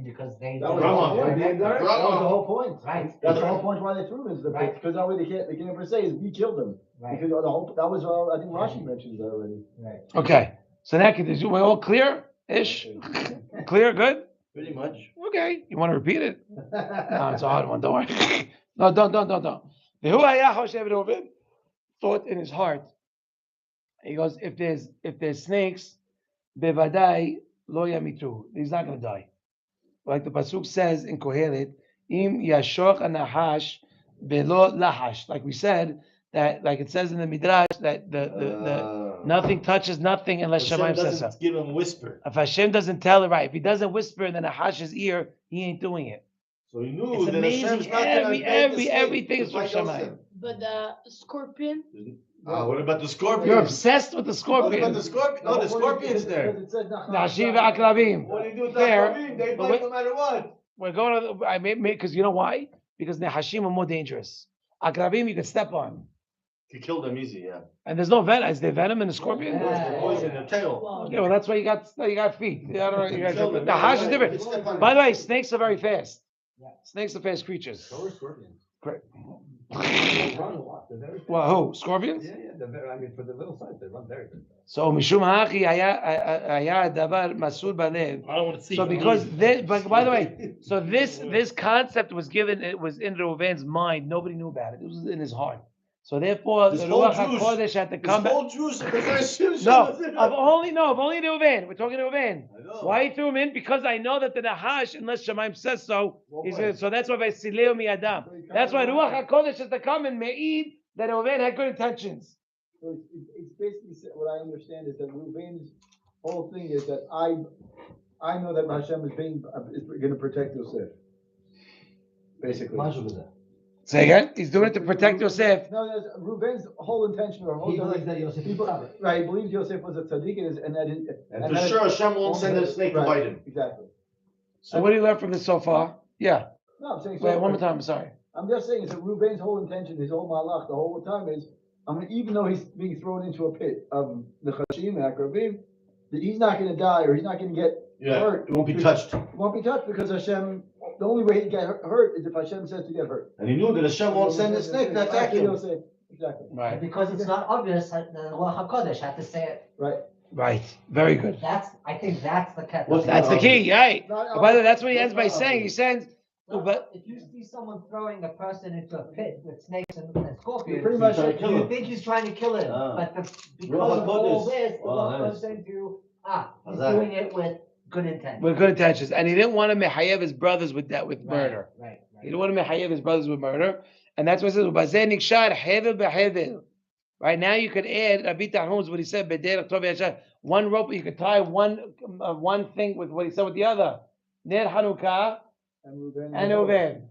because they. That was the whole point. That was the whole point. Right. That's the whole point why they threw him into the pit. Because that way they can't ever say is we killed him. Right. Because the whole that was I think Rashi mentions that already. Right. Okay. So that we're all clear ish. Clear, good. Pretty much. Okay. You want to repeat it? No, it's a hard one. Don't worry. No, don't. The Hu Haya Choshev Reuven thought in his heart. He goes, if there's snakes, bevadai lo yamitu. He's not going to die. Like the pasuk says in Kohelet, im yashok anahash belo lahash. Like we said that, like it says in the midrash that the nothing touches nothing unless Shamayim says so. Give him whisper. If Hashem doesn't tell it right, if he doesn't whisper in the nahash's ear, he ain't doing it. So he knew It's that amazing. Hashem's not going to Everything is from Shamayim. But the scorpion, what about the scorpion? You're obsessed with the What scorpion. about the scorpion? No, the scorpion's there. Nashiv akrabim. What do you do with the Fair, akrabim? They but bite no matter what. We're going to. I may because you know why? Because nehashim are more dangerous. Akrabim you can step on, You kill them easy, yeah. and there's no venom. Is there venom in the scorpion? Poison in the tail. Yeah, well that's why you got feet. Yeah, I don't know. You Kill got them. nahash is You different. step on By them. the way, snakes are very fast. Snakes are fast creatures. So are scorpions. Correct. They run a lot. They're very fast. Well, who? Scorpions? Yeah, they're very, I mean, for the little size, they run very fast. So mishum ha'achi haya davar masul balev. I don't want to see. So because this, but by the way, so this concept was given, it was in Reuven's mind. Nobody knew about it. It was in his heart. So therefore, This the whole Ruach Jews- HaKodesh had to come This back. whole Jews, Shimshon No, was in of it. only Reuven. We're talking Reuven. I know. Why he threw him in? Because I know that the Nahash, unless Shemaim says so, he's gonna, so that's why Vasileu mi Adam. That's why Ruach HaKodesh has to come and me'id that Reuven had good intentions. So it's basically what I understand is that Reuven's whole thing is that I know that Hashem is going to protect Yosef. Basically. Say again? He's doing it to protect Yosef. No, that's Reuven's whole intention or whole. He believes that Yosef is tzaddik. Right, he believes Yosef was a tzaddik and that is. And for sure, Hashem won't send a snake to bite him. Exactly. So what do you learn from this so far? Yeah. No, I'm saying. Wait, one more time. I'm sorry. I'm just saying it's that Reuven's whole intention, his whole malach, the whole time is, even though he's being thrown into a pit of the Chashim and Akrabim, that he's not going to die or he's not going to get hurt. It won't be touched. He won't be touched because Hashem, the only way he'd get hurt is if Hashem says to get hurt. And he knew that Hashem won't send a snake to attack him. Exactly. Right. Because it's not obvious, the Ruach HaKodesh had to say it. Right. Right. Very good. I think that's the cut. That's the key, right? But by the way, that's what he ends by saying. He says, But if you see someone throwing a person into a pit with snakes and scorpions, Pretty much you think he's trying to kill him. But because of all this, the Ruach is saying to you, he's doing it with good intent. with good intentions. And he didn't want to mehayev his brothers with murder. Right. He didn't want to mehayev his brothers with murder. And that's what it says, "Ubazeh nikshar hevel behevel." Right now you could add Rabbi Tahum's what he said, "Bederach tov yashar." One rope, you could tie one thing with what he said with the other. Ner Hanukkah and Reuven.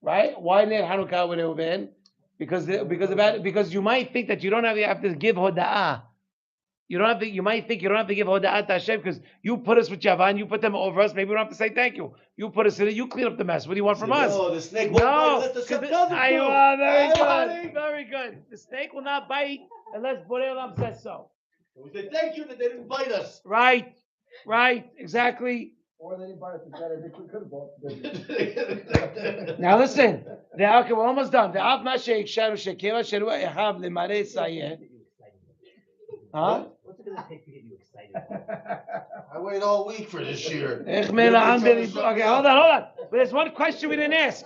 Right? Why Ner Hanukkah with Reuven? Because you might think that you don't have to give hoda'ah. You might think you don't have to give hoda'ah to Hashem because you put us with Javan, you put them over us. Maybe we don't have to say thank you. You put us in it. You clean up the mess. What do you want from us? No, the snake won't bite unless the Hashem tells it to. Very good. The snake will not bite unless Borei Olam says so. We say thank you that they didn't bite us. Right. Exactly. Or they didn't buy it together, they could have bought. Now listen. Okay, we're almost done. The Av Mashe Sharu Shekeva Sharu Ehav Lemare Sayeh. Huh? What's it going to take to get you excited? I wait all week for this year. Okay, hold on. But there's one question we didn't ask.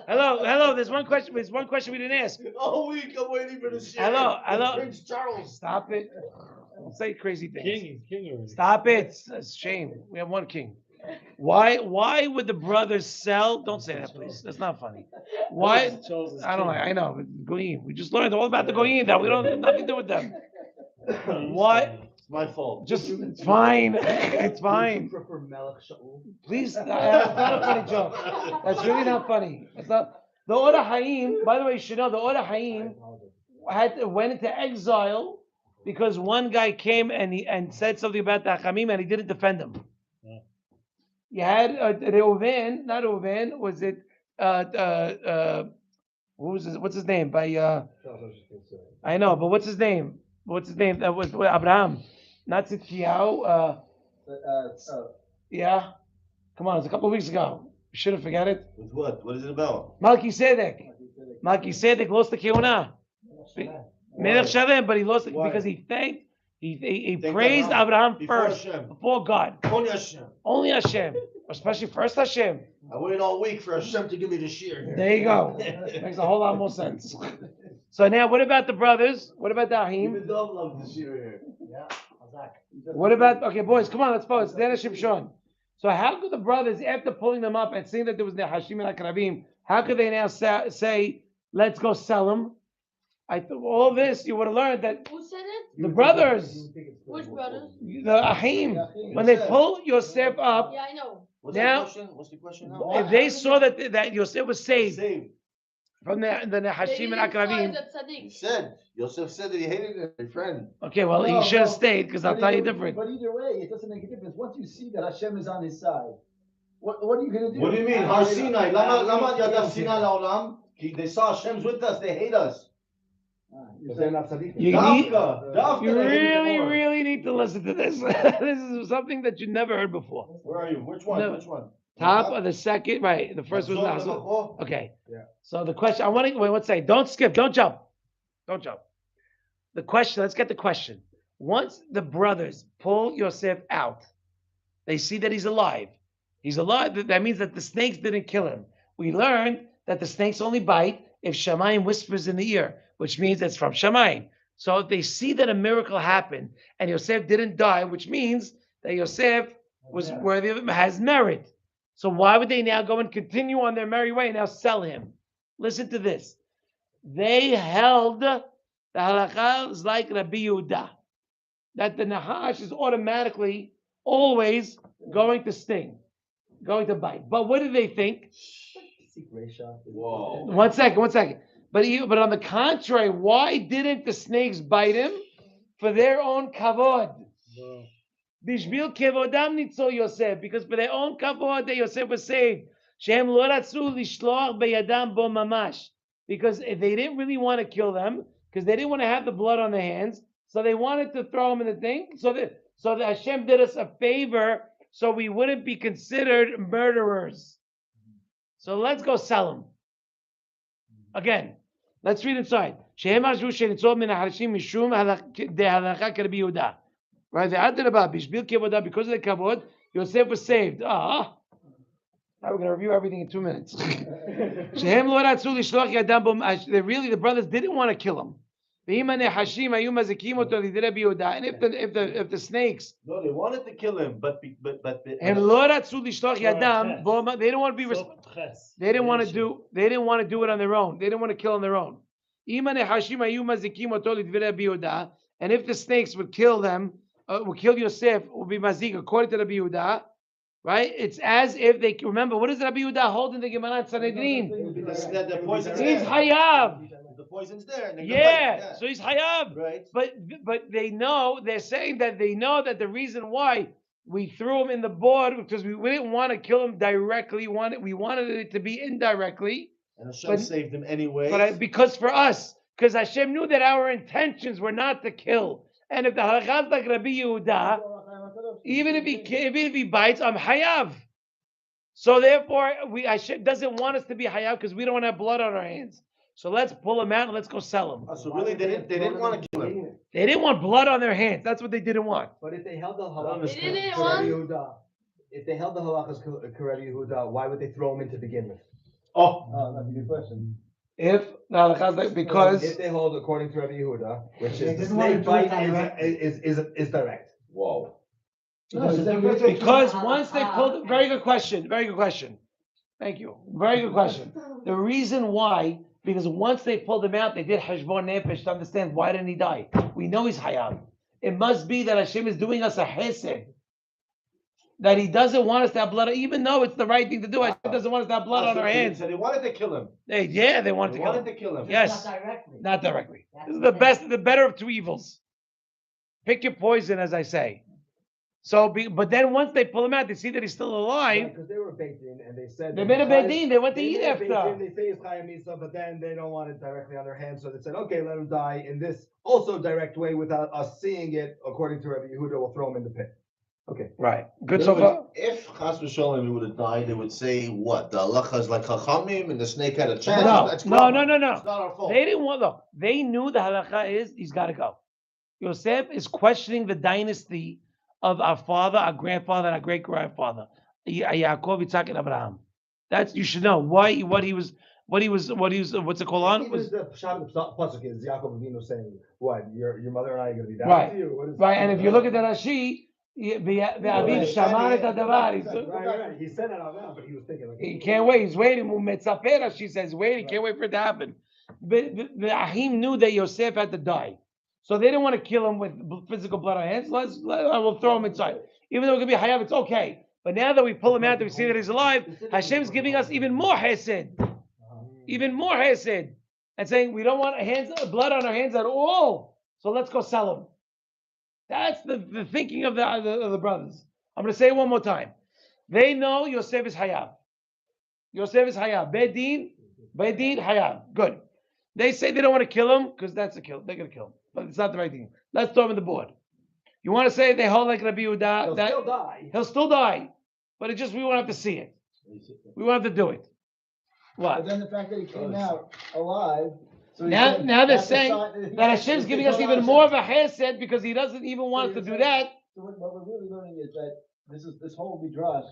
Hello. There's one question we didn't ask. All week I'm waiting for this year. Hello. Prince Charles. Stop it. Don't say crazy things. King already. Stop it. It's a shame. We have one king. Why would the brothers sell? Don't say that, please. That's not funny. Why? I don't know. I know. But Goyim. We just learned all about the Goyim. That we don't have nothing to do with them. Why? It's my fault. It's fine. It's fine. Please, that's not a funny joke. That's really not funny. It's not. The Orah Haim, by the way, you should know the Orah Haim went into exile because one guy came and said something about the Hachamim and he didn't defend him. You had Reuven, not Reuven, was it What's his name? I know, but what's his name? What's his name? That was Abraham. Not Tzitkiyahu. Yeah. Come on, it's a couple of weeks ago. We should have forgot it. With what? What is it about? Melchizedek lost the Keuna. Melech Shalem, but he lost it because he thanked. He praised Abraham first before God. Only Hashem. Especially first Hashem. I waited all week for Hashem to give me the shear. There you go. Makes a whole lot more sense. So now, what about the brothers? What about the Ahim? Even Dov loved the shear here. What about, okay, boys, come on, let's focus. Zera Shimshon. So how could the brothers, after pulling them up and seeing that there was the Hashim and Akrabim, how could they now say, let's go sell them? All this, you would have learned that Who said it? the brothers, Which brothers? the Ahim, when they pull Yosef up, Yeah, I know. What's now, What's the question? if they saw that Yosef was saved from the Hashim and Akrabim. Yosef said that he hated his friend. Okay, well, he should have stayed, because I'll tell you different. But either way, it doesn't make a difference. Once you see that Hashem is on his side, what are you going to do? What do you mean? Har Sinai. Lama yadav Sinai la'olam. They saw Hashem's with us. They hate us. They're not tzaddikim. You really need to listen to this. This is something that you never heard before. Where are you? Which one? No. Which one? Top of the second, right? The first was Nazor. okay. Yeah. So the question, I want to wait. Let's say, don't skip, don't jump. The question. Let's get the question. Once the brothers pull Yosef out, they see that he's alive. He's alive. That means that the snakes didn't kill him. We learned that the snakes only bite if Shamayim whispers in the ear, which means it's from Shamayim. So if they see that a miracle happened and Yosef didn't die, which means that Yosef was worthy of it, has merit. So why would they now go and continue on their merry way and now sell him? Listen to this. They held the halakha is like Rabbi Yehuda, that the nahash is automatically always going to sting, going to bite. But what do they think? Whoa. One second. But on the contrary, why didn't the snakes bite him? For their own kavod. Bishbil kevodam nitzol Yosef, because for their own kavod that Yosef was saved. Shem lo ratzu lishloach beyadam bo mamash, because they didn't really want to kill them, because they didn't want to have the blood on their hands, so they wanted to throw them in the thing. So that Hashem did us a favor, so we wouldn't be considered murderers. So let's go sell them. Again, let's read inside. Right, because of the kavod, Yosef was saved. Now we're going to review everything in 2 minutes. The brothers didn't want to kill him. And if the snakes, No, they wanted to kill him, but they didn't want to be. They didn't want to do it on their own. They didn't want to kill on their own. And if the snakes would kill them, would kill Yosef, would be mazik according to Rabbi Yehuda, right? It's as if they remember. What does Rabbi Yehuda hold in the Gemara Sanhedrin? He's hayav. The poison's there. Yeah, so he's hayav. Right. But they're saying that they know that the reason why we threw him in the board because we didn't want to kill him directly. We wanted it to be indirectly. And Hashem saved him anyway. Because for us, because Hashem knew that our intentions were not to kill. And if the halakha is like Rabbi Yehuda, even if he bites, I'm hayav. So therefore, Hashem doesn't want us to be hayav because we don't want to have blood on our hands. So let's pull him out and let's go sell him. So really, they didn't want to kill him. They didn't want blood on their hands. That's what they didn't want. But if they held the halachas They didn't Rabbi want- Yehuda, if they held the halachas Rabbi Yehuda, why would they throw him in to begin with? Oh, That's a good question. If the halakha is like because If they hold according to Rabbi Yehuda, which They is the didn't want to snake do it bite directly. is direct. whoa. because once they pulled, very good question. Thank you. Very good question. The reason why, because once they pulled him out, they did hashbon nefesh to understand why didn't he die. We know he's hayav. It must be that Hashem is doing us a hesed. That he doesn't want us to have blood, even though it's the right thing to do. Hashem doesn't want us to have blood on our hands. So they wanted to kill him. They wanted to kill him. Yes, Not directly. not directly. That's This is the the better of two evils. Pick your poison, as I say. So, but then once they pull him out, they see that he's still alive. Because they were baked in and they said. They that made a Chaim- Beidin. They went to they eat made a after. Beidin, They say it's Chaim Misa, but then they don't want it directly on their hands, so they said, okay, let him die in this also direct way without us seeing it. According to Rabbi Yehuda, we'll throw him in the pit. Okay. Right. Good In so other far. words, if Chas v'Shalom he would have died, they would say what? The halacha is like Chachamim and the snake had a chance. No, That's no, karma. no, no, no. It's not our fault. They didn't want. Look, they knew the halacha is he's got to go. Yosef is questioning the dynasty of our father, our grandfather, and our great grandfather, Yaakov, Yitzhak, and Abraham. That's you should know why. What he was. What's it called on? Even the Pshat of the Pasuk is Yaakov Avinu saying, "What your mother and I are going to be down Right. to you." What is Right, and if you look at the Rashi, Right. He said it out loud, but he was thinking like. he can't wait. He's waiting. She says, wait. He can't wait for it to happen. But the Ahim knew that Yosef had to die, so they didn't want to kill him with physical blood on hands. We'll throw him inside, even though it could be hayav. It's okay. But now that we pull him out, that we see that he's alive. Hashem's giving us even more hesed, and saying we don't want blood on our hands at all. So let's go sell him. That's the thinking of the brothers. I'm going to say it one more time. They know Yosef is hayav. Bedin, hayav. Good. They say they don't want to kill him because that's a kill. They're going to kill him, but it's not the right thing. Let's throw him in the board. You want to say they hold like Rabbi Yehuda? He'll still die, but it's just we won't have to see it. We won't have to do it. What? But then the fact that he came out alive. So now they're saying that Hashem's giving us even more of a hesed because he doesn't even want us to do that. So what we're really learning is that this whole midrash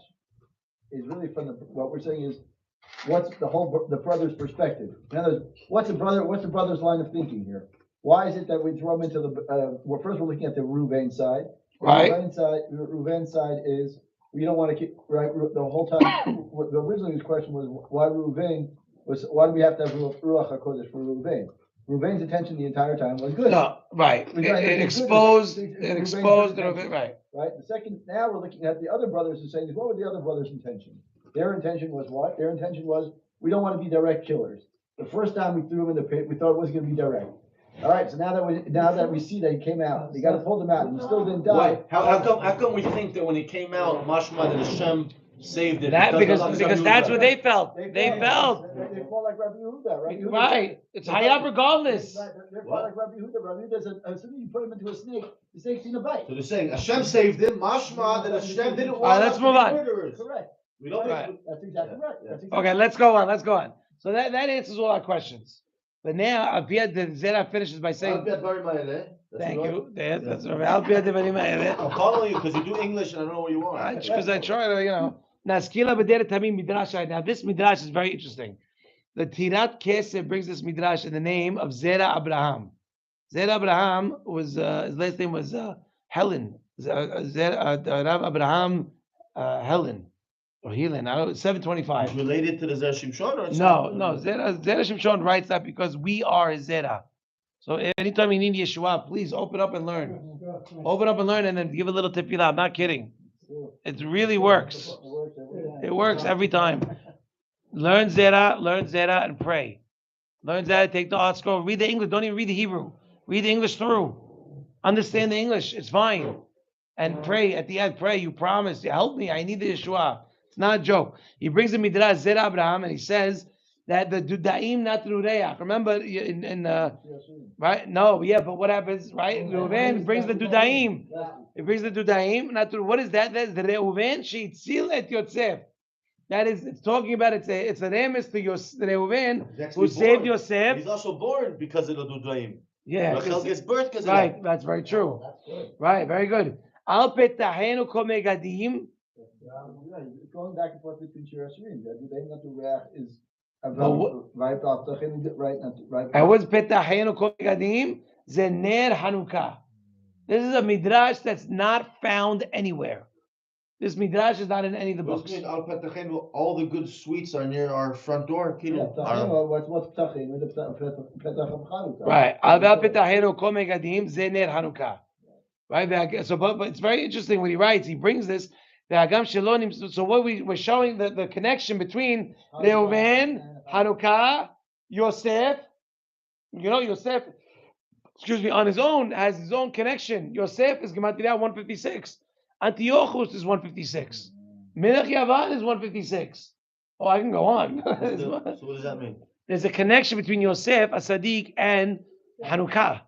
is really from what we're saying is what's the brother's perspective. In other words, what's the brother's line of thinking here? Why is it that we throw him into the well, first we're looking at the Reuven side. Right. Reuven side is we don't want to keep right the whole time. Originally his question was why Reuven why do we have to have Ruach HaKodesh for Reuven? Reuven's attention the entire time was good. No, right. It exposed, right. Right. The second, now we're looking at the other brothers and saying, what were the other brothers' intention? Their intention was what? Their intention was, we don't want to be direct killers. The first time we threw him in the pit, we thought it was going to be direct. All right, so now that we see that he came out, they got to pull him out, and he still didn't die. Why? How come we think that when he came out, mashma that Hashem saved it? Because that's what they felt. They felt. They fall like Rabbi Yehuda. Right. It's hayav regardless. They're like Rabbi Yehuda. Rabbi Yehuda said, as soon as you put him into a snake, the snake's in a bite. So they're saying Hashem saved him, mashma that Hashem didn't want let's us move to be on. murderers. Correct. We don't That's exactly right. Okay, let's go on. So that answers all our questions. But now, Abiyad the Zera finishes by saying, thank you. That's right. I'm following you because you do English and I don't know where you are. Because I try to, Naskila b'deret tamim midrash. Now, this midrash is very interesting. The Tirat Kesef brings this midrash in the name of Zera Abraham. Zera Abraham was his last name was Helen. Rav Abraham Helen or Helen. 725. He's related to the Zera Shimshon or No. Zera Shimshon writes that because we are his Zera. So anytime you need Yeshua, please open up and learn. And then give a little tefillah. I'm not kidding. It really works. It works every time. Learn Zera, and pray. Learn Zera, take the art scroll, read the English. Don't even read the Hebrew. Read the English through. Understand the English. It's fine. And pray at the end. Pray. You promise. Help me. I need the Yeshua. It's not a joke. He brings the midrash Zera Abraham, and he says that the dudaim not rureach. Remember in right? No, yeah, but what happens, right? Reuven brings the dudaim. He brings the dudaim. Not what is that? That's the Reuven sheitzil et Yosef. That is, it's talking about it's a remes to Reuven who saved Yosef. He's also born because of the dudaim. Yeah, Rachel gets birth because of right. that. That's very true. Right, very good. Al petahenu komegadim. Going back and forth between Shir Hashirim, the dudaim not rureach is. And what's petahenu komegadim? Zener Hanukkah. This is a midrash that's not found anywhere. This midrash is not in any of the books. All the good sweets are near our front door. Right. Al petahenu komegadim zener Hanukkah. Right. So, but it's very interesting when he writes. He brings this. So what we're showing the connection between Reuven, Hanukkah, Yosef. Yosef, on his own has his own connection. Yosef is Gematria 156. Antiochus is 156. Melech Yavan is 156. Oh, I can go on. So what does that mean? There's a connection between Yosef, a Sadiq, and Hanukkah.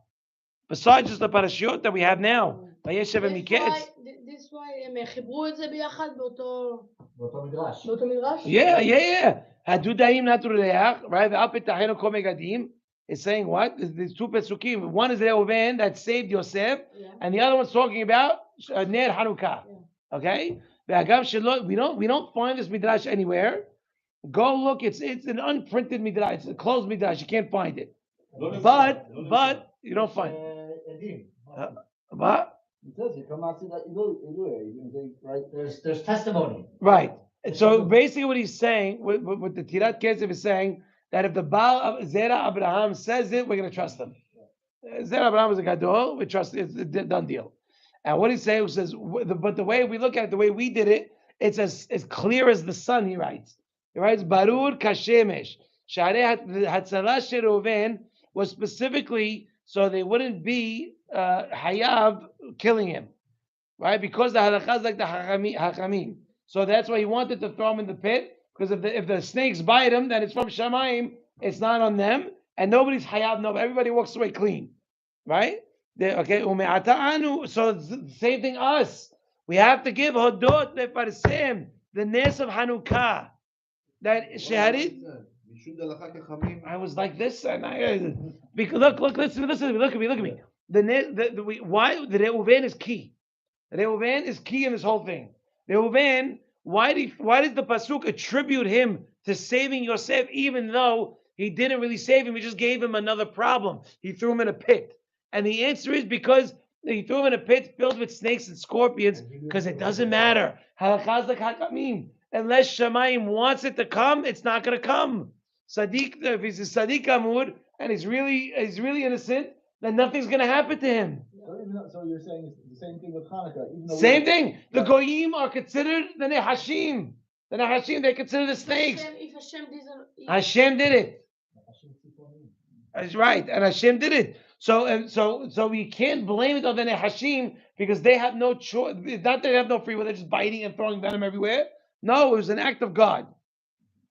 Besides just the parashiyot that we have now. Vayeshev and Miketz. This why הם חיברו את זה ביחד באותו מדרש. באותו מדרש? Yeah. Hadudaim natureach, right? The Apet Tahenu Kol Megadim is saying what? There's two pesukim. One is Reuven that saved Yosef, and the other one's talking about Ner Hanukkah. Okay? We don't find this midrash anywhere. Go look. It's an unprinted midrash. It's a closed midrash. You can't find it. But you don't find it. What? It says you come out to that right? There's testimony. Right. So basically, what he's saying, what the Tirat Kesef is saying, that if the Baal of Zera Abraham says it, we're going to trust him. Zera Abraham is a gadol. We trust it's a done deal. And what he's saying, he says, but the way we look at it, the way we did it, it's as clear as the sun. He writes, Barur kashemesh. Sharei Hatzala Reuven was specifically so they wouldn't be hayav killing him, right? Because the halakha is like the hachamim. So that's why he wanted to throw him in the pit. Because if the snakes bite him, then it's from Shamayim. It's not on them, and nobody's hayav. No, everybody walks away clean, right? Okay. So it's the same thing. Us, we have to give hodot lefarsim, the nes of Hanukkah. That sheharit. I was like this, and look, listen, look at me. Why the Reuven is key? Reuven is key in this whole thing. Reuven, why does the pasuk attribute him to saving Yosef, even though he didn't really save him? He just gave him another problem. He threw him in a pit, and the answer is because he threw him in a pit filled with snakes and scorpions. Because it doesn't matter. Halachas like hakamim. Unless Shamayim wants it to come, it's not going to come. Sadiq, if he's a Sadiq Amud and he's really innocent, then nothing's going to happen to him. So you're saying it's the same thing with Hanukkah? Same thing. The Goyim are considered the Nehashim. The Nehashim, they consider the snakes. Hashem did it. That's right, and Hashem did it. So we can't blame it on the Nehashim because they have no choice. It's not that they have no free will; they're just biting and throwing venom everywhere. No, it was an act of God,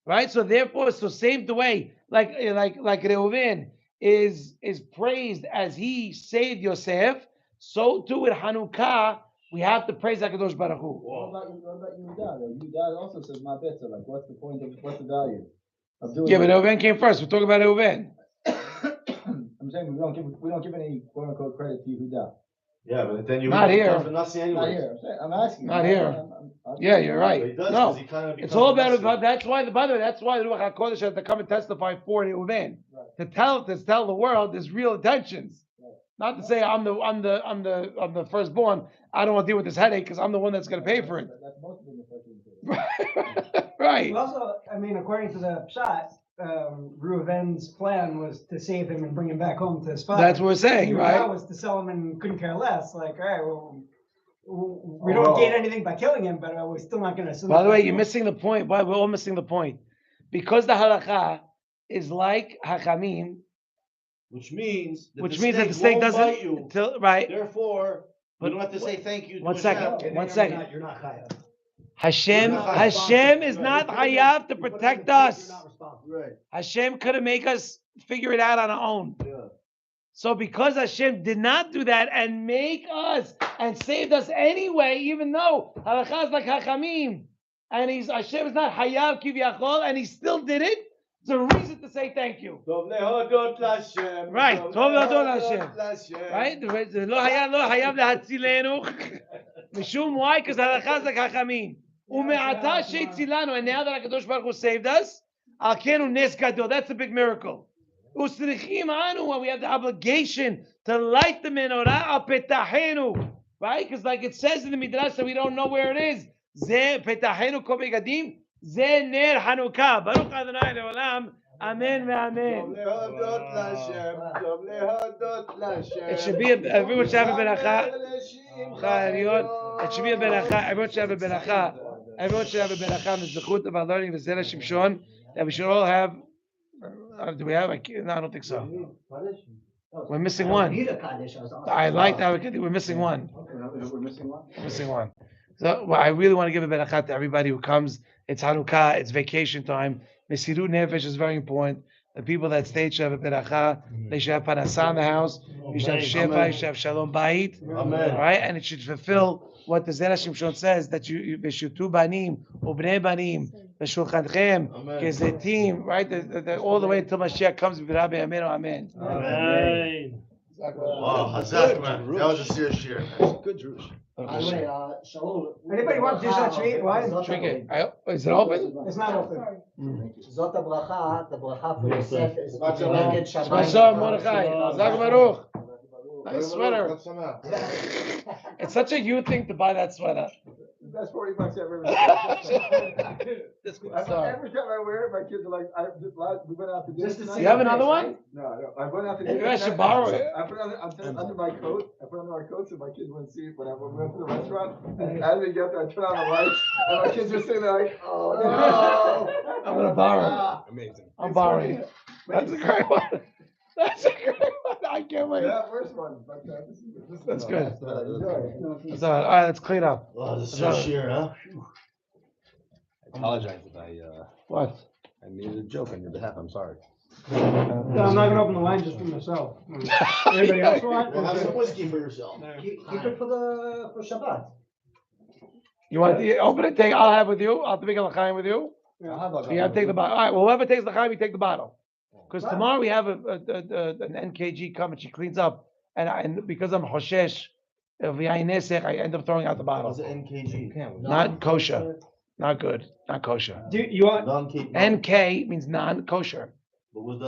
right? So therefore, same the way, like Reuven is praised as he saved Yosef, so too with Hanukkah we have to praise HaKadosh Baruch Hu. What about Yehuda? Yehuda also says my better. Like, what's the point of what's the value of doing? Yeah, but Reuven came first. We're talking about Reuven. I'm saying we don't give any quote unquote credit to Yehuda. Yeah, but then you not here. Not here. I'm asking. Not here. Yeah, you're right. No, it's all about. That's why. By the way, that's why the Ruach HaKodesh has to come and testify for Reuven to tell the world there's real intentions. Right. Not to say I'm the firstborn. I don't want to deal with this headache because I'm the one that's going to pay for it. That's most of them the Right. Also, I mean, according to the Pshat, Reuven's plan was to save him and bring him back home to his father. That's what we're saying, right? That was to sell him and couldn't care less. Like, all right, well, we don't gain anything by killing him, but we're still not going to. By the way, you're missing the point. Why we're all missing the point? Because the halakha is like hakamim, which means that the snake doesn't bite you. Right. Therefore, you don't have to say thank you. One second. You're not chayav. Hashem is not hayav to protect us. Right. Hashem couldn't make us figure it out on our own. Yeah. So because Hashem did not do that and make us and saved us anyway, even though halakha is like hachamim, and Hashem is not hayav kiviyachol, and he still did it, it's a reason to say thank you. Right. Right? Lo hayav lehatzilenu. Mishum, why? Because halakha is like hachamim. Ume'ata sheitzilanu, and now that HaKadosh Baruch Hu saved us, alkenu nes gadol. That's a big miracle. Usrichim anu, and we have the obligation to light the menorah al petahenu, right? Because like it says in the Midrash, that we don't know where it is. Ze petahenu kol begadim, ze ner Hanukkah. Baruch Adonai leolam. Amen ve'amen. It should be everyone should have a beracha. It should be a beracha. Everyone should have a beracha. Everyone should have a beracha. Mitzvot of our learning the Zera Shimshon that we should all have. Do we have? No, I don't think so. We're missing one. I like that. We're missing one. We're missing one. Missing one. So well, I really want to give a berachah to everybody who comes. It's Hanukkah. It's vacation time. Mesirut nefesh is very important. The people that stay should have a berachah. They should have parasah in the house. You should have shefa. You should have shalom bayit. Amen. All right, and it should fulfill what the Zera Shimshon says that you beshutu banim ubnei banim b'shulchanchem kezetim. Right, all the way until Mashiach comes. B'Rabbi Amen. Amen. Amen. Wow, Hazak, man. That was a serious share. Good Jewish. By the way, Shaul. Anybody want to shmeat? Why? Drink it. Is it open? It's not open. Zot habracha, the bracha for Yosef is Neged Shamayim. Shazam Mordechai. Zag Baruch. Nice sweater. It's such a you thing to buy that sweater. That's $40 ever. Every time I wear it, my kids are like, we went out to dinner. You have another one? No, I went out to Maybe dinner. I should borrow it. I put it under my coat. I put it under my coat so my kids wouldn't see it when we went to the restaurant. And as we get there, I turn on the lights, and my kids are sitting there like, oh no. I'm gonna borrow it. Amazing. I'm borrowing it. That's a great one. That's a great one. I can't wait. Yeah, first one. But, this is That's good. enjoy it. That's all right. All right, let's clean up. Wow, this is serious share, huh? I apologize if What? I made a joke on your behalf. I'm sorry. I'm not gonna open the line just for myself. Anybody else want? Well, have some whiskey for yourself. Keep it for Shabbat. You want to open it? I'll have with you. I'll take a l'chaim with you. You have to take the bottle. All right. Well, whoever takes the l'chaim, you take the bottle. Because tomorrow we have an NKG come and she cleans up, and because I'm hoshesh, I end up throwing out the bottle. What's the NKG? Not kosher. Not good. Not kosher. Do you want? Non-K. NK means non-kosher. But was that